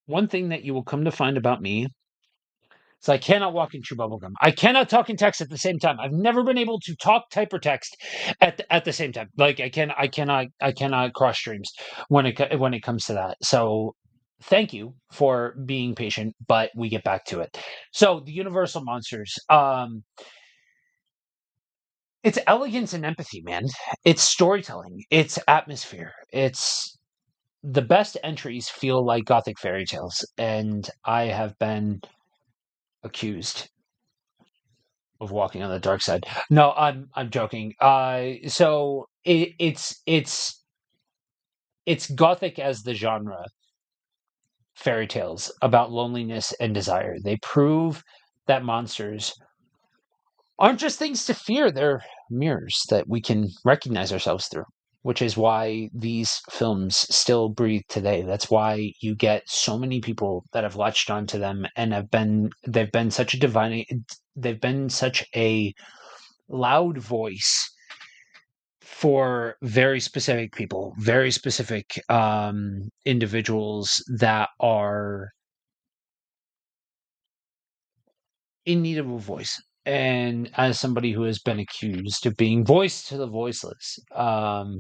Speaker 1: One thing that you will come to find about me is I cannot walk and chew bubblegum. I cannot talk and text at the same time. I've never been able to talk, type, or text at the same time. Like I cannot cross streams when it comes to that. So thank you for being patient, but we get back to it. So the Universal monsters. It's elegance and empathy, man. It's storytelling. It's atmosphere. It's the best entries feel like gothic fairy tales, and I have been accused of walking on the dark side. No, I'm joking. So it's gothic as the genre. Fairy tales about loneliness and desire. They prove that monsters aren't just things to fear; they're mirrors that we can recognize ourselves through. Which is why these films still breathe today. That's why you get so many people that have latched onto them and they've been such a they've been such a loud voice for very specific people, very specific individuals that are in need of a voice. And as somebody who has been accused of being voice to the voiceless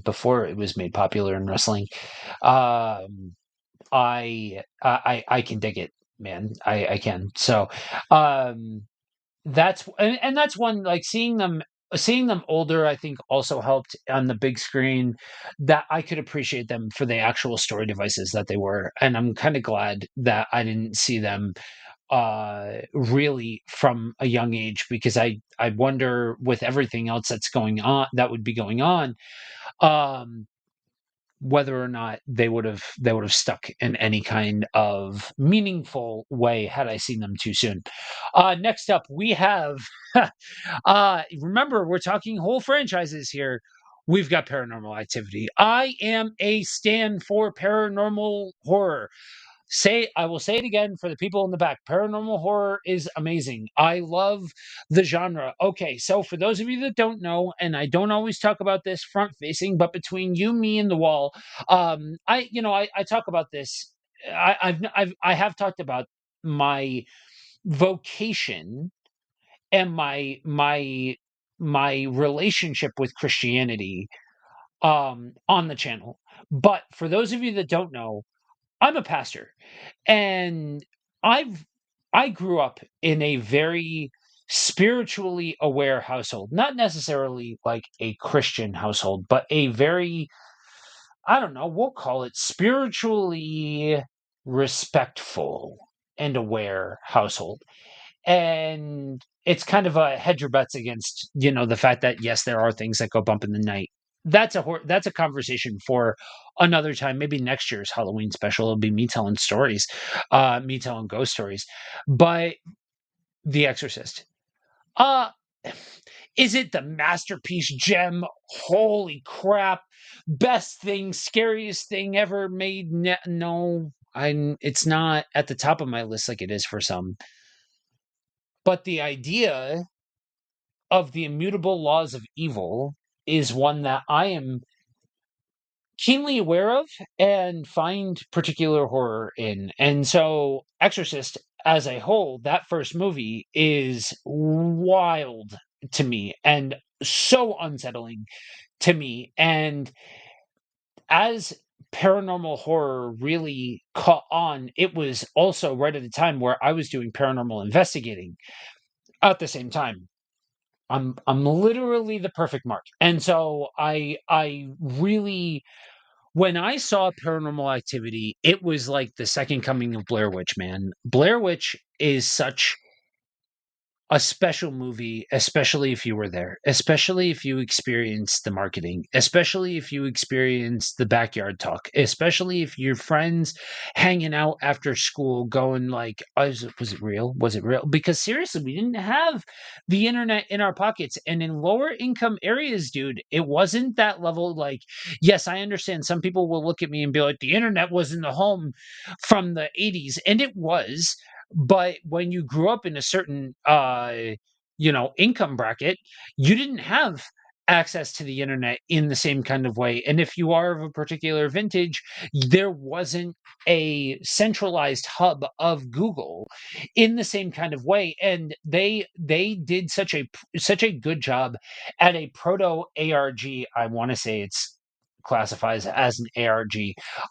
Speaker 1: before it was made popular in wrestling, um, I can dig it, man. I can. So and that's one, like seeing them older, I think also helped on the big screen, that I could appreciate them for the actual story devices that they were. And I'm kind of glad that I didn't see them really from a young age, because I wonder, with everything else that's going on, that would be going on, um whether or not they would have stuck in any kind of meaningful way had I seen them too soon. Next up, we have remember, we're talking whole franchises here. We've got Paranormal Activity. I am a stan for paranormal horror. I will say it again for the people in the back. Paranormal horror is amazing. I love the genre. Okay, so for those of you that don't know, and I don't always talk about this front facing, but between you, me, and the wall, I talk about this. I have talked about my vocation and my relationship with Christianity on the channel. But for those of you that don't know, I'm a pastor, and I've I grew up in a very spiritually aware household, not necessarily like a Christian household, but a very, I don't know, we'll call it spiritually respectful and aware household. And it's kind of a hedge your bets against, the fact that yes, there are things that go bump in the night. That's a conversation for another time. Maybe next year's Halloween special will be me telling stories, me telling ghost stories. But The Exorcist, uh, is it the masterpiece gem? Holy crap! Best thing, scariest thing ever made? No, it's not at the top of my list like it is for some. But the idea of the immutable laws of evil is one that I am keenly aware of and find particular horror in. And so, Exorcist as a whole, that first movie is wild to me and so unsettling to me. And as paranormal horror really caught on, it was also right at the time where I was doing paranormal investigating at the same time. I'm literally the perfect mark. And so I really, when I saw Paranormal Activity, it was like the second coming of Blair Witch, man. Blair Witch is such a special movie, especially if you were there, especially if you experienced the marketing, especially if you experienced the backyard talk, especially if your friends hanging out after school going like, was it real? Was it real? Because seriously, we didn't have the internet in our pockets. And in lower income areas, dude, it wasn't that level. Like, yes, I understand some people will look at me and be like, the internet was in the home from the 80s. And it was, but when you grew up in a certain income bracket, you didn't have access to the internet in the same kind of way. And if you are of a particular vintage, there wasn't a centralized hub of Google in the same kind of way. And they did such a good job at a proto ARG. I want to say it's classifies as an ARG.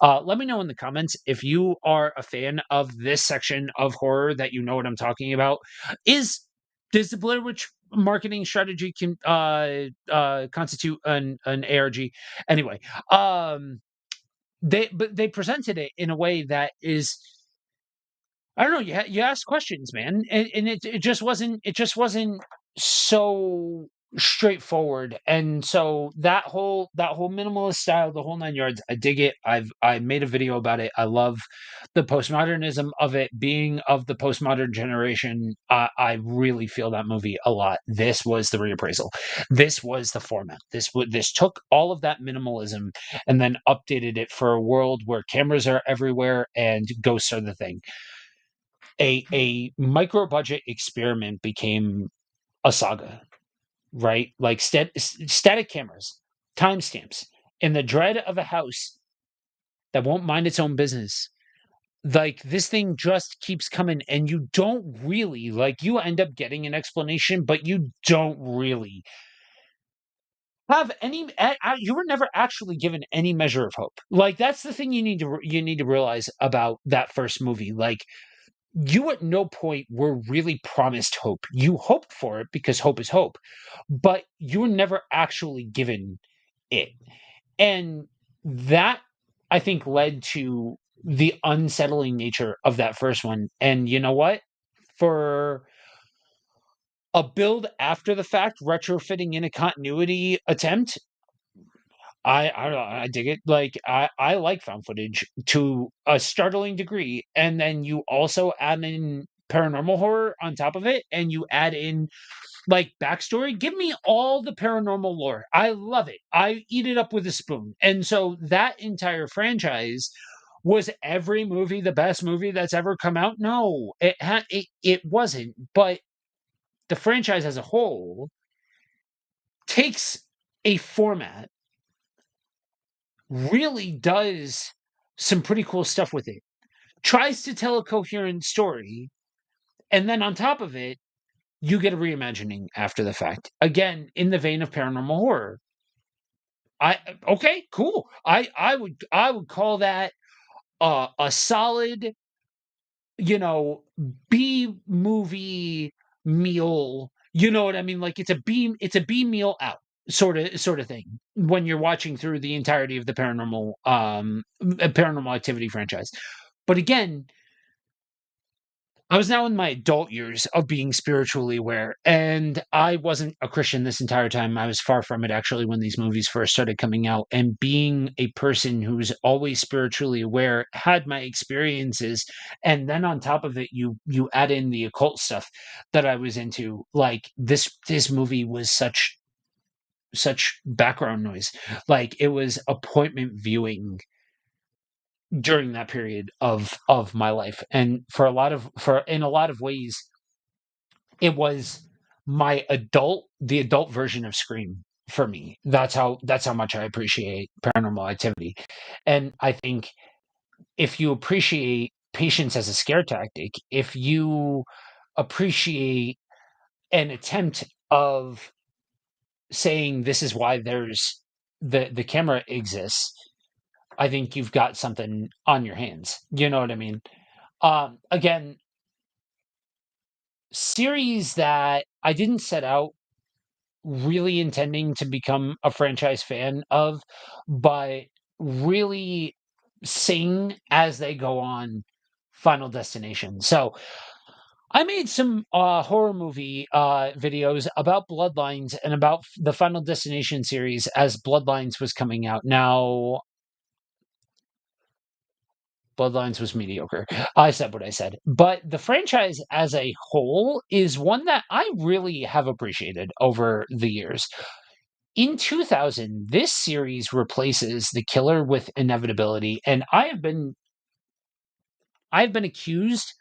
Speaker 1: Let me know in the comments if you are a fan of this section of horror, that you know what I'm talking about. Is Does the Blair Witch marketing strategy constitute an ARG? Anyway, they presented it in a way that is, I don't know. You ask questions, man, and it just wasn't so straightforward. And so that whole minimalist style, the whole nine yards, I dig it. I made a video about it. I love the postmodernism of it. Being of the postmodern generation, I really feel that movie a lot. This was the reappraisal. This was the format. This took all of that minimalism and then updated it for a world where cameras are everywhere and ghosts are the thing. A micro budget experiment became a saga, right? Like static cameras, timestamps, and the dread of a house that won't mind its own business. Like, this thing just keeps coming, and you don't really, like, you end up getting an explanation, but you don't really have any. You were never actually given any measure of hope. Like, that's the thing you need to realize about that first movie. Like, you at no point were really promised hope. You hoped for it because hope is hope, but you were never actually given it. And that, I think, led to the unsettling nature of that first one. And you know what? For a build after the fact, retrofitting in a continuity attempt, I don't know, I dig it. Like, I like found footage to a startling degree, and then you also add in paranormal horror on top of it, and you add in like backstory. Give me all the paranormal lore. I love it. I eat it up with a spoon. And so that entire franchise, was every movie the best movie that's ever come out? No, it wasn't. But the franchise as a whole takes a format, really does some pretty cool stuff with it, tries to tell a coherent story, and then on top of it, you get a reimagining after the fact. Again, in the vein of paranormal horror. I Okay, cool. I would call that a solid, you know, B movie meal. You know what I mean? Like, it's a B meal out sort of thing when you're watching through the entirety of the paranormal activity franchise. But again, I was now in my adult years of being spiritually aware, and I wasn't a Christian this entire time. I was far from it, actually, when these movies first started coming out. And being a person who's always spiritually aware, had my experiences, and then on top of it, you add in the occult stuff that I was into. Like, this movie was such background noise. Like, it was appointment viewing during that period of my life, and for in a lot of ways, it was the adult version of Scream for me. That's how much I appreciate paranormal activity. And I think, if you appreciate patience as a scare tactic, if you appreciate an attempt of saying this is why there's the camera exists, I think you've got something on your hands. You know what I mean? Again, series that I didn't set out really intending to become a franchise fan of, but really sing as they go on Final Destination. So I made some horror movie videos about Bloodlines and about the Final Destination series as Bloodlines was coming out. Now, Bloodlines was mediocre. I said what I said. But the franchise as a whole is one that I really have appreciated over the years. In 2000, this series replaces The Killer with Inevitability, and I've been accused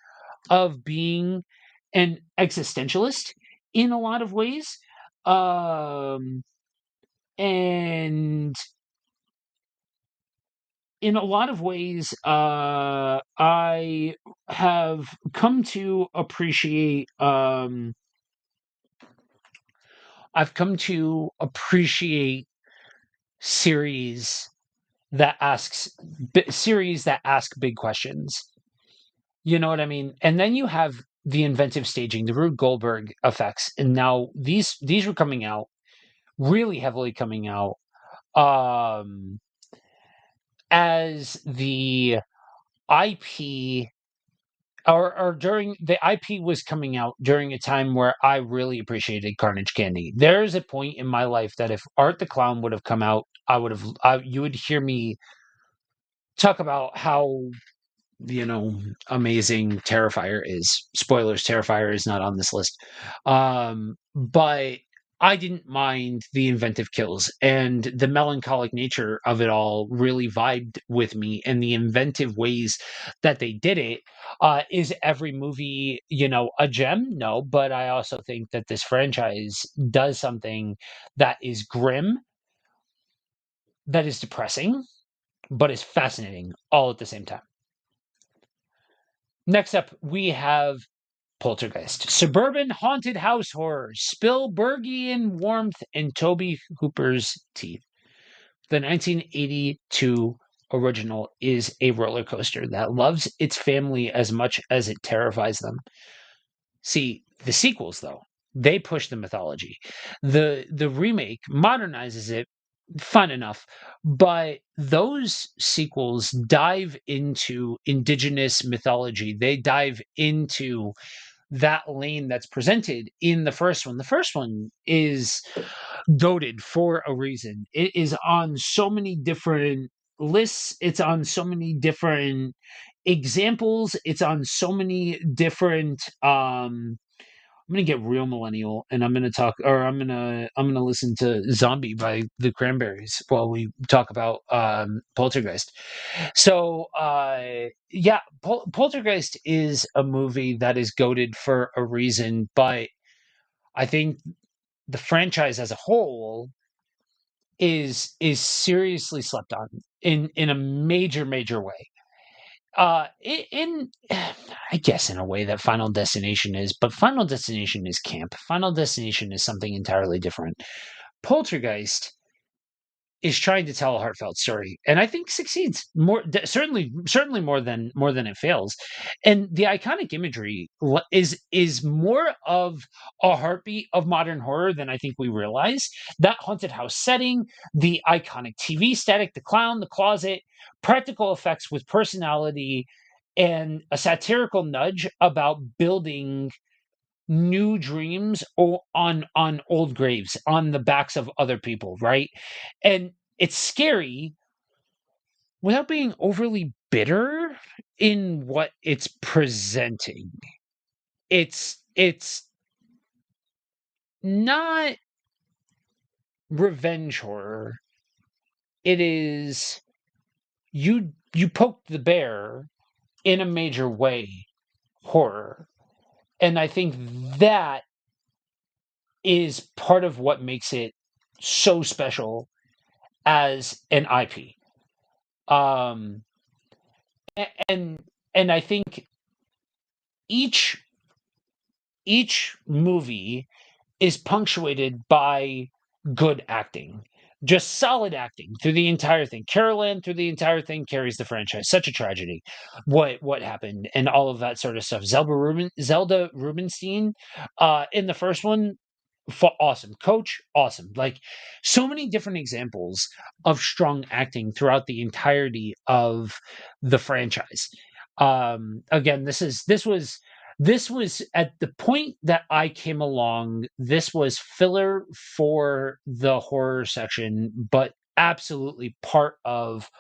Speaker 1: of being an existentialist in a lot of ways. Um, and in a lot of ways, I have come to appreciate. I've come to appreciate series series that ask big questions. You know what I mean? And then you have the inventive staging, the Rube Goldberg effects, and now these were coming out really heavily coming out um as the IP or during the IP was coming out during a time where I really appreciated Carnage Candy. There's a point in my life that if Art the Clown would have come out, you would hear me talk about how amazing Terrifier is. Spoilers, Terrifier is not on this list. But I didn't mind the inventive kills, and the melancholic nature of it all really vibed with me, and the inventive ways that they did it. Is every movie, a gem? No, but I also think that this franchise does something that is grim, that is depressing, but is fascinating all at the same time. Next up, we have Poltergeist. Suburban haunted house horror, Spielbergian warmth, and Toby Hooper's teeth. The 1982 original is a roller coaster that loves its family as much as it terrifies them. See, the sequels, though, they push the mythology. The remake modernizes it, fun enough, but those sequels dive into indigenous mythology. They dive into that lane that's presented in the first one. The first one is goated for a reason. It is on so many different lists, it's on so many different examples, it's on so many different I'm gonna get real millennial and I'm gonna listen to Zombie by the Cranberries while we talk about Poltergeist. So yeah, Poltergeist is a movie that is goated for a reason, but I think the franchise as a whole is seriously slept on in a major way. In I guess in a way that Final Destination is, but Final Destination is camp. Final Destination is something entirely different. Poltergeist is trying to tell a heartfelt story, and I think succeeds certainly more than it fails. And the iconic imagery is more of a heartbeat of modern horror than I think we realize. That haunted house setting, the iconic TV static, the clown, the closet, practical effects with personality, and a satirical nudge about building new dreams on old graves on the backs of other people, right? And it's scary without being overly bitter in what it's presenting. It's not revenge horror. It is you poked the bear in a major way horror. And I think that is part of what makes it so special as an IP. Um, and I think each each movie is punctuated by good acting. Just solid acting through the entire thing. Carol Ann through the entire thing carries the franchise. Such a tragedy. What happened and all of that sort of stuff. Zelda Rubinstein, in the first one, awesome. Coach, awesome. Like so many different examples of strong acting throughout the entirety of the franchise. Again, this was at the point that I came along. This was filler for the horror section, but absolutely part of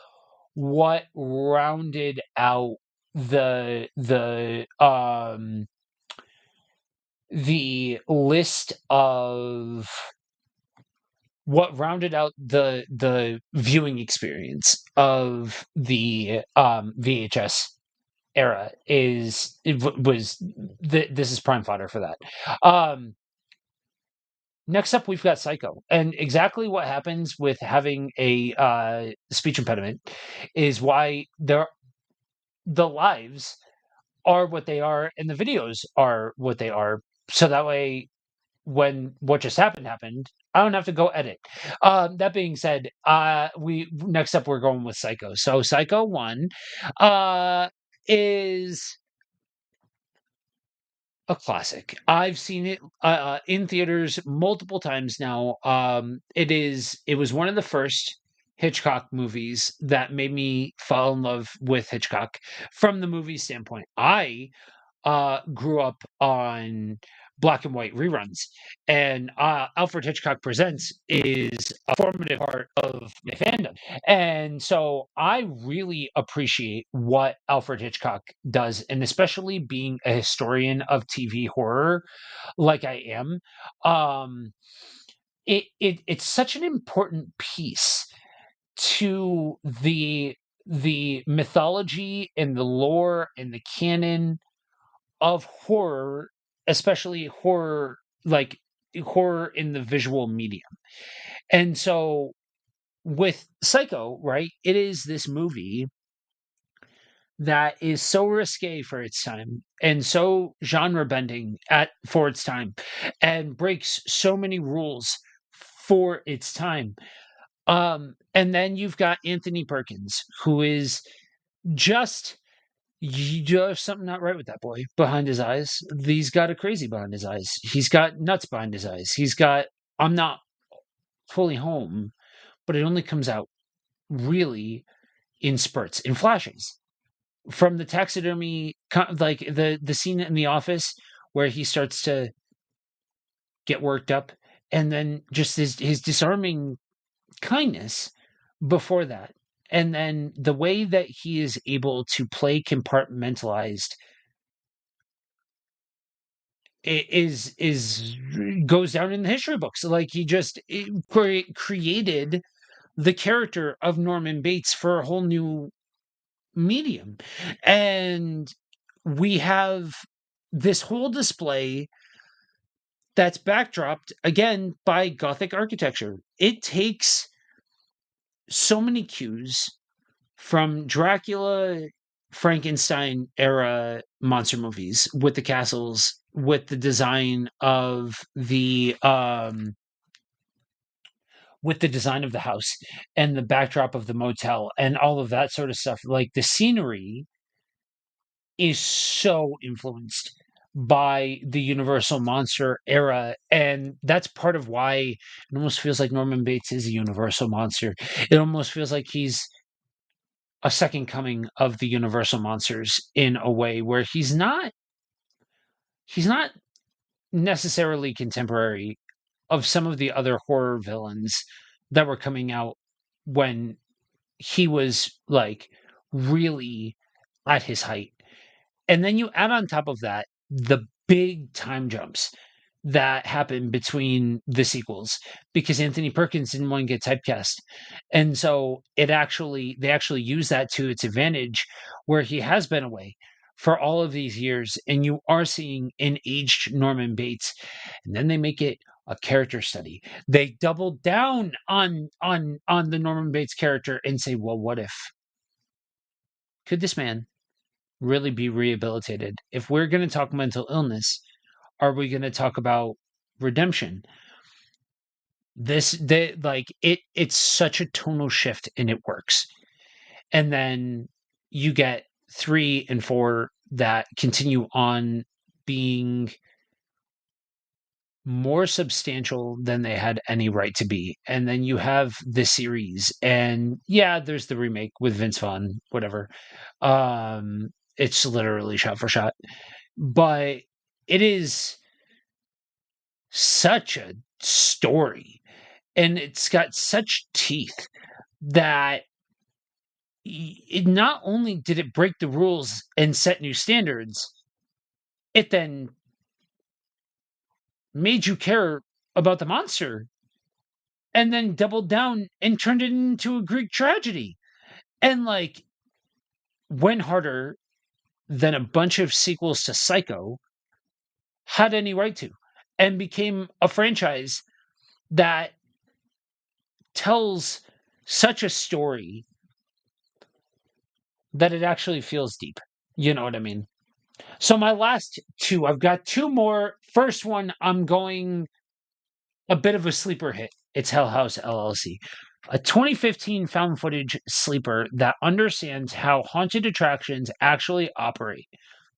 Speaker 1: what rounded out the list of what rounded out the viewing experience of the VHS era this is prime fodder for that. Next up, we've got Psycho, and exactly what happens with having a speech impediment is why the lives are what they are, and the videos are what they are. So that way, when what just happened, I don't have to go edit. That being said, we next up we're going with Psycho. So Psycho 1 is a classic. I've seen it in theaters multiple times now. It was one of the first Hitchcock movies that made me fall in love with Hitchcock from the movie standpoint. I grew up on black and white reruns, and Alfred Hitchcock Presents is a formative part of my fandom. And so I really appreciate what Alfred Hitchcock does, and especially being a historian of TV horror like I am, um, it's such an important piece to the mythology and the lore and the canon of horror, especially horror like horror in the visual medium. And so with Psycho, right, it is this movie that is so risque for its time and so genre bending at for its time and breaks so many rules for its time. And then you've got Anthony Perkins, who is just you have something not right with that boy behind his eyes. He's got a crazy behind his eyes. He's got nuts behind his eyes. He's got, I'm not fully home, but it only comes out really in spurts, in flashes. From the taxidermy, like the scene in the office where he starts to get worked up, and then just his disarming kindness before that. And then the way that he is able to play compartmentalized is goes down in the history books. Like he just created the character of Norman Bates for a whole new medium, and we have this whole display that's backdropped again by Gothic architecture. It takes so many cues from Dracula, Frankenstein era monster movies with the castles, with the design of the house and the backdrop of the motel and all of that sort of stuff. Like the scenery is so influenced by the Universal monster era, and that's part of why it almost feels like Norman Bates is a Universal monster. It almost feels like he's a second coming of the Universal monsters in a way where he's not necessarily contemporary of some of the other horror villains that were coming out when he was like really at his height. And then you add on top of that the big time jumps that happened between the sequels because Anthony Perkins didn't want to get typecast. And so they actually use that to its advantage where he has been away for all of these years and you are seeing an aged Norman Bates, and then they make it a character study. They double down on the Norman Bates character and say, well, what if could this man really be rehabilitated? If we're going to talk mental illness, are we going to talk about redemption? it's such a tonal shift and it works. And then you get 3 and 4 that continue on being more substantial than they had any right to be. And then you have the series, and yeah, there's the remake with Vince Vaughn, whatever. Um, it's literally shot for shot, but it is such a story, and it's got such teeth that it not only did it break the rules and set new standards, it then made you care about the monster and then doubled down and turned it into a Greek tragedy and like went harder than a bunch of sequels to Psycho had any right to, and became a franchise that tells such a story that it actually feels deep. You know what I mean? So my last two, I've got two more. First one, I'm going a bit of a sleeper hit. It's Hell House LLC, a 2015 found footage sleeper that understands how haunted attractions actually operate.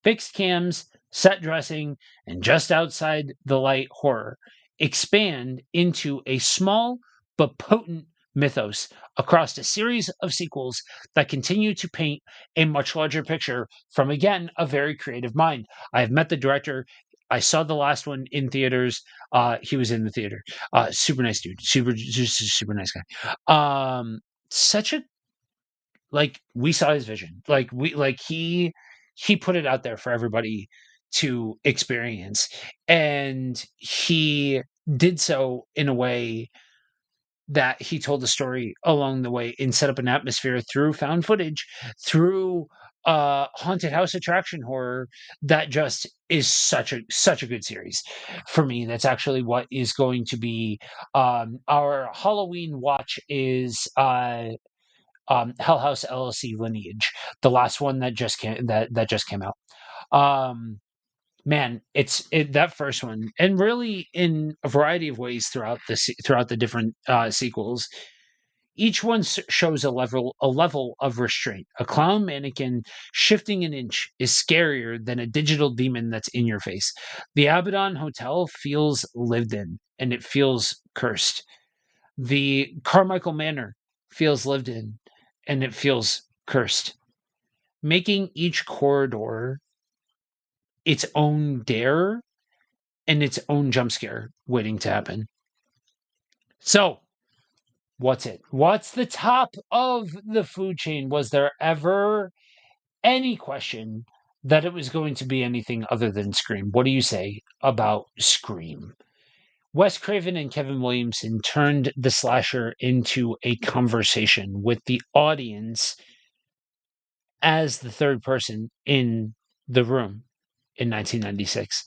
Speaker 1: Fixed cams, set dressing, and just outside the light horror expand into a small but potent mythos across a series of sequels that continue to paint a much larger picture from, again, a very creative mind. I have met the director. I saw the last one in theaters. He was in the theater. Super nice dude. Just a super nice guy. Such a we saw his vision. He put it out there for everybody to experience, and he did so in a way that he told the story along the way and set up an atmosphere through found footage, through haunted house attraction horror that just is such a good series for me. That's actually what is going to be our Halloween watch is Hell House LLC Lineage, the last one that just came out. Um, Man, that first one, and really in a variety of ways throughout the different sequels. Each one shows a level of restraint. A clown mannequin shifting an inch is scarier than a digital demon that's in your face. The Abaddon Hotel feels lived in, and it feels cursed. The Carmichael Manor feels lived in, and it feels cursed. Making each corridor its own dare and its own jump scare waiting to happen. So, what's it? What's the top of the food chain? Was there ever any question that it was going to be anything other than Scream? What do you say about Scream? Wes Craven and Kevin Williamson turned the slasher into a conversation with the audience as the third person in the room in 1996,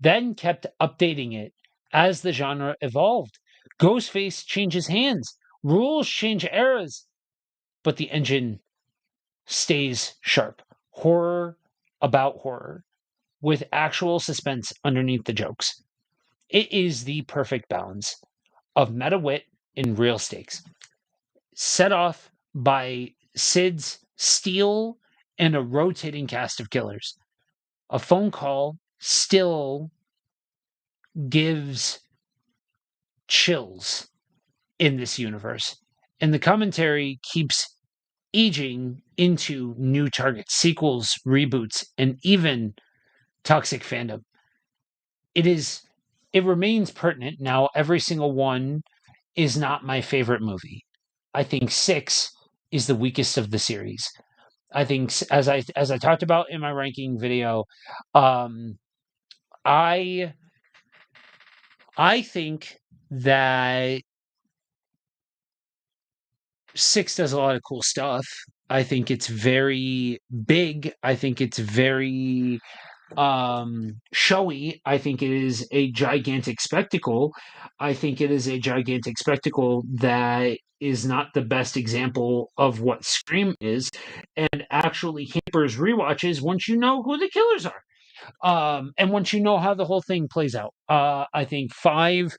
Speaker 1: then kept updating it as the genre evolved. Ghostface changes hands, rules change eras, but the engine stays sharp. Horror about horror, with actual suspense underneath the jokes. It is the perfect balance of meta wit and real stakes, set off by Sid's steel and a rotating cast of killers. A phone call still gives chills in this universe. And the commentary keeps aging into new targets, sequels, reboots, and even toxic fandom. It remains pertinent. Now, every single one is not my favorite movie. I think 6 is the weakest of the series. I think, as I talked about in my ranking video, um, I I think that 6 does a lot of cool stuff. I think it's very big. I think it's very showy. I think it is a gigantic spectacle. I think it is a gigantic spectacle that is not the best example of what Scream is, and actually hampers rewatches once you know who the killers are. And once you know how the whole thing plays out, I think 5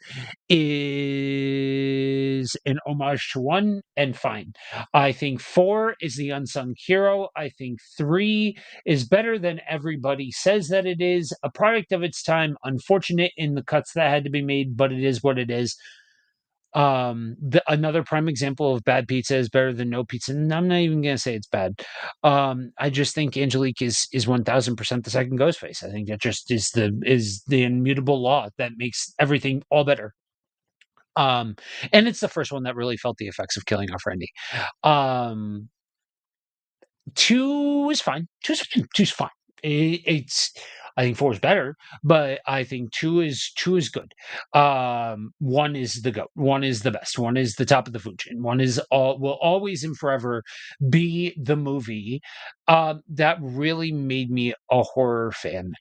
Speaker 1: is an homage to 1 and fine. I think 4 is the unsung hero. I think 3 is better than everybody says that it is. A product of its time, unfortunate in the cuts that had to be made, but it is what it is. Another prime example of bad pizza is better than no pizza, and I'm not even gonna say it's bad. I just think Angelique is 1000% the second Ghostface. I think that just is the immutable law that makes everything all better. Um, and it's the first one that really felt the effects of killing off Randy. Um, 2 is fine. 2's fine. It's I think 4 is better, but I think 2 is good. 1 is the GOAT. 1 is the best. 1 is the top of the food chain. 1 is all will always and forever be the movie that really made me a horror fan.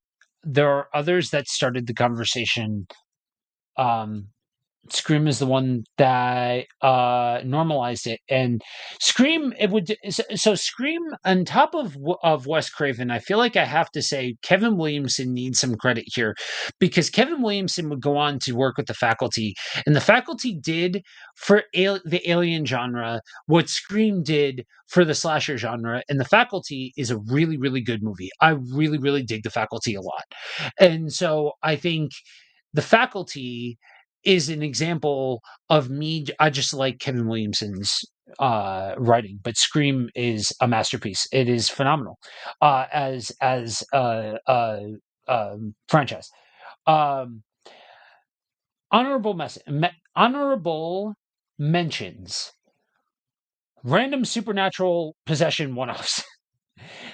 Speaker 1: There are others that started the conversation. Um, Scream is the one that normalized it, and Scream it would so Scream on top of Wes Craven. I feel like I have to say Kevin Williamson needs some credit here because Kevin Williamson would go on to work with the Faculty, and the Faculty did for the alien genre what Scream did for the slasher genre, and the Faculty is a really really good movie. I really really dig the Faculty a lot, and so I think the Faculty is an example of me. I just like Kevin Williamson's writing, but Scream is a masterpiece. It is phenomenal as franchise. Um, honorable mentions. Random supernatural possession one-offs.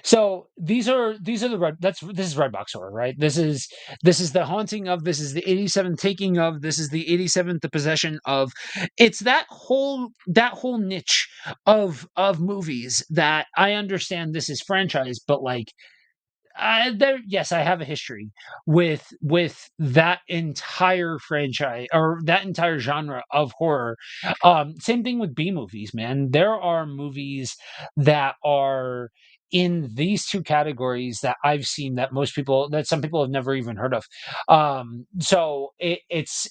Speaker 1: So these are the red. This is Redbox horror, right? This is the haunting of. This is the 87th taking of. This is the 87th the possession of. It's that whole niche of movies that I understand. This is franchise, but like yes, I have a history with that entire franchise or that entire genre of horror. Same thing with B movies, man. There are movies that are in these two categories that I've seen that some people have never even heard of. So those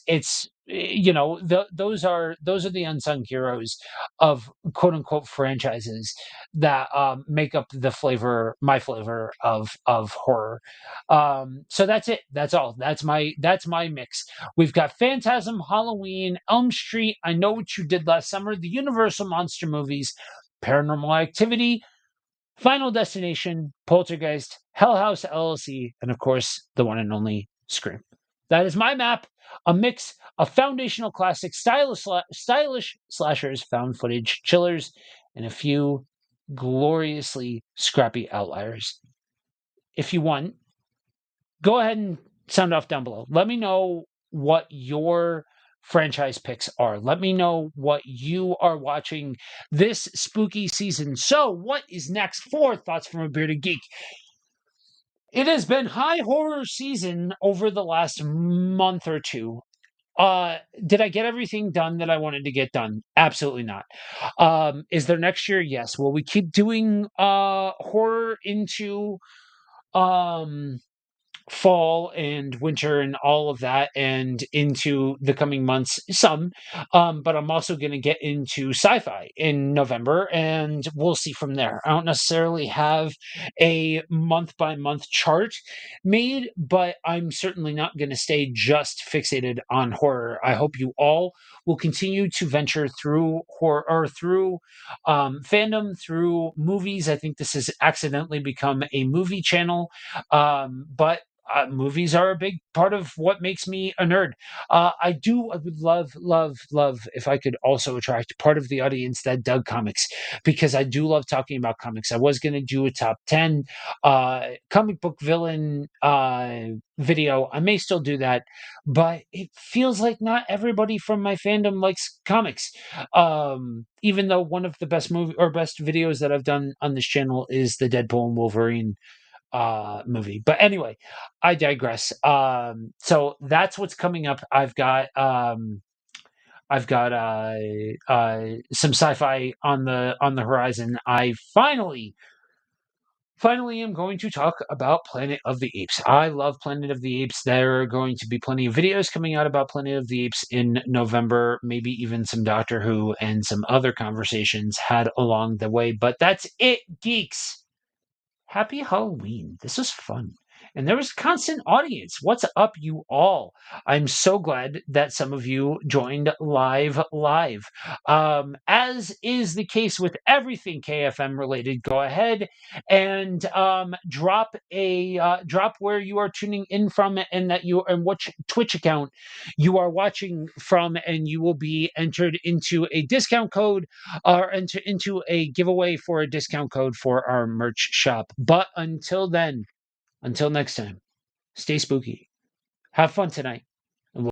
Speaker 1: are the unsung heroes of quote unquote franchises that make up my flavor of horror. So that's it. That's all. That's my mix. We've got Phantasm, Halloween, Elm Street, I Know What You Did Last Summer, the Universal monster movies, Paranormal Activity, Final Destination, Poltergeist, Hell House LLC, and of course the one and only Scream. That is my map. A mix of foundational classics, stylish slashers, found footage, chillers, and a few gloriously scrappy outliers. If you want, go ahead and sound off down below. Let me know what your franchise picks are. Let me know what you are watching this spooky season. So, what is next for Thoughts from a Bearded Geek? It has been high horror season over the last month or two. Did I get everything done that I wanted to get done? Absolutely not. Is there next year? Yes. Will we keep doing horror into um fall and winter and all of that and into the coming months but I'm also going to get into sci-fi in November and we'll see from there. I don't necessarily have a month by month chart made, but I'm certainly not going to stay just fixated on horror. I hope you all will continue to venture through horror or through fandom, through movies. I think this has accidentally become a movie channel, but movies are a big part of what makes me a nerd. I would love, love, love if I could also attract part of the audience that dug comics because I do love talking about comics. I was going to do a top 10 comic book villain video. I may still do that, but it feels like not everybody from my fandom likes comics. Even though one of the best movie or best videos that I've done on this channel is the Deadpool and Wolverine movie. But anyway, I digress. So that's what's coming up. I've got some sci-fi on the horizon. I finally Finally, I'm going to talk about Planet of the Apes. I love Planet of the Apes. There are going to be plenty of videos coming out about Planet of the Apes in November, maybe even some Doctor Who and some other conversations had along the way. But that's it, geeks. Happy Halloween. This was fun. And there was constant audience. What's up, you all? I'm so glad that some of you joined live. As is the case with everything KFM related, go ahead and drop where you are tuning in from and that you and which Twitch account you are watching from, and you will be entered into a discount code or enter into a giveaway for a discount code for our merch shop. But until then, until next time, stay spooky. Have fun tonight.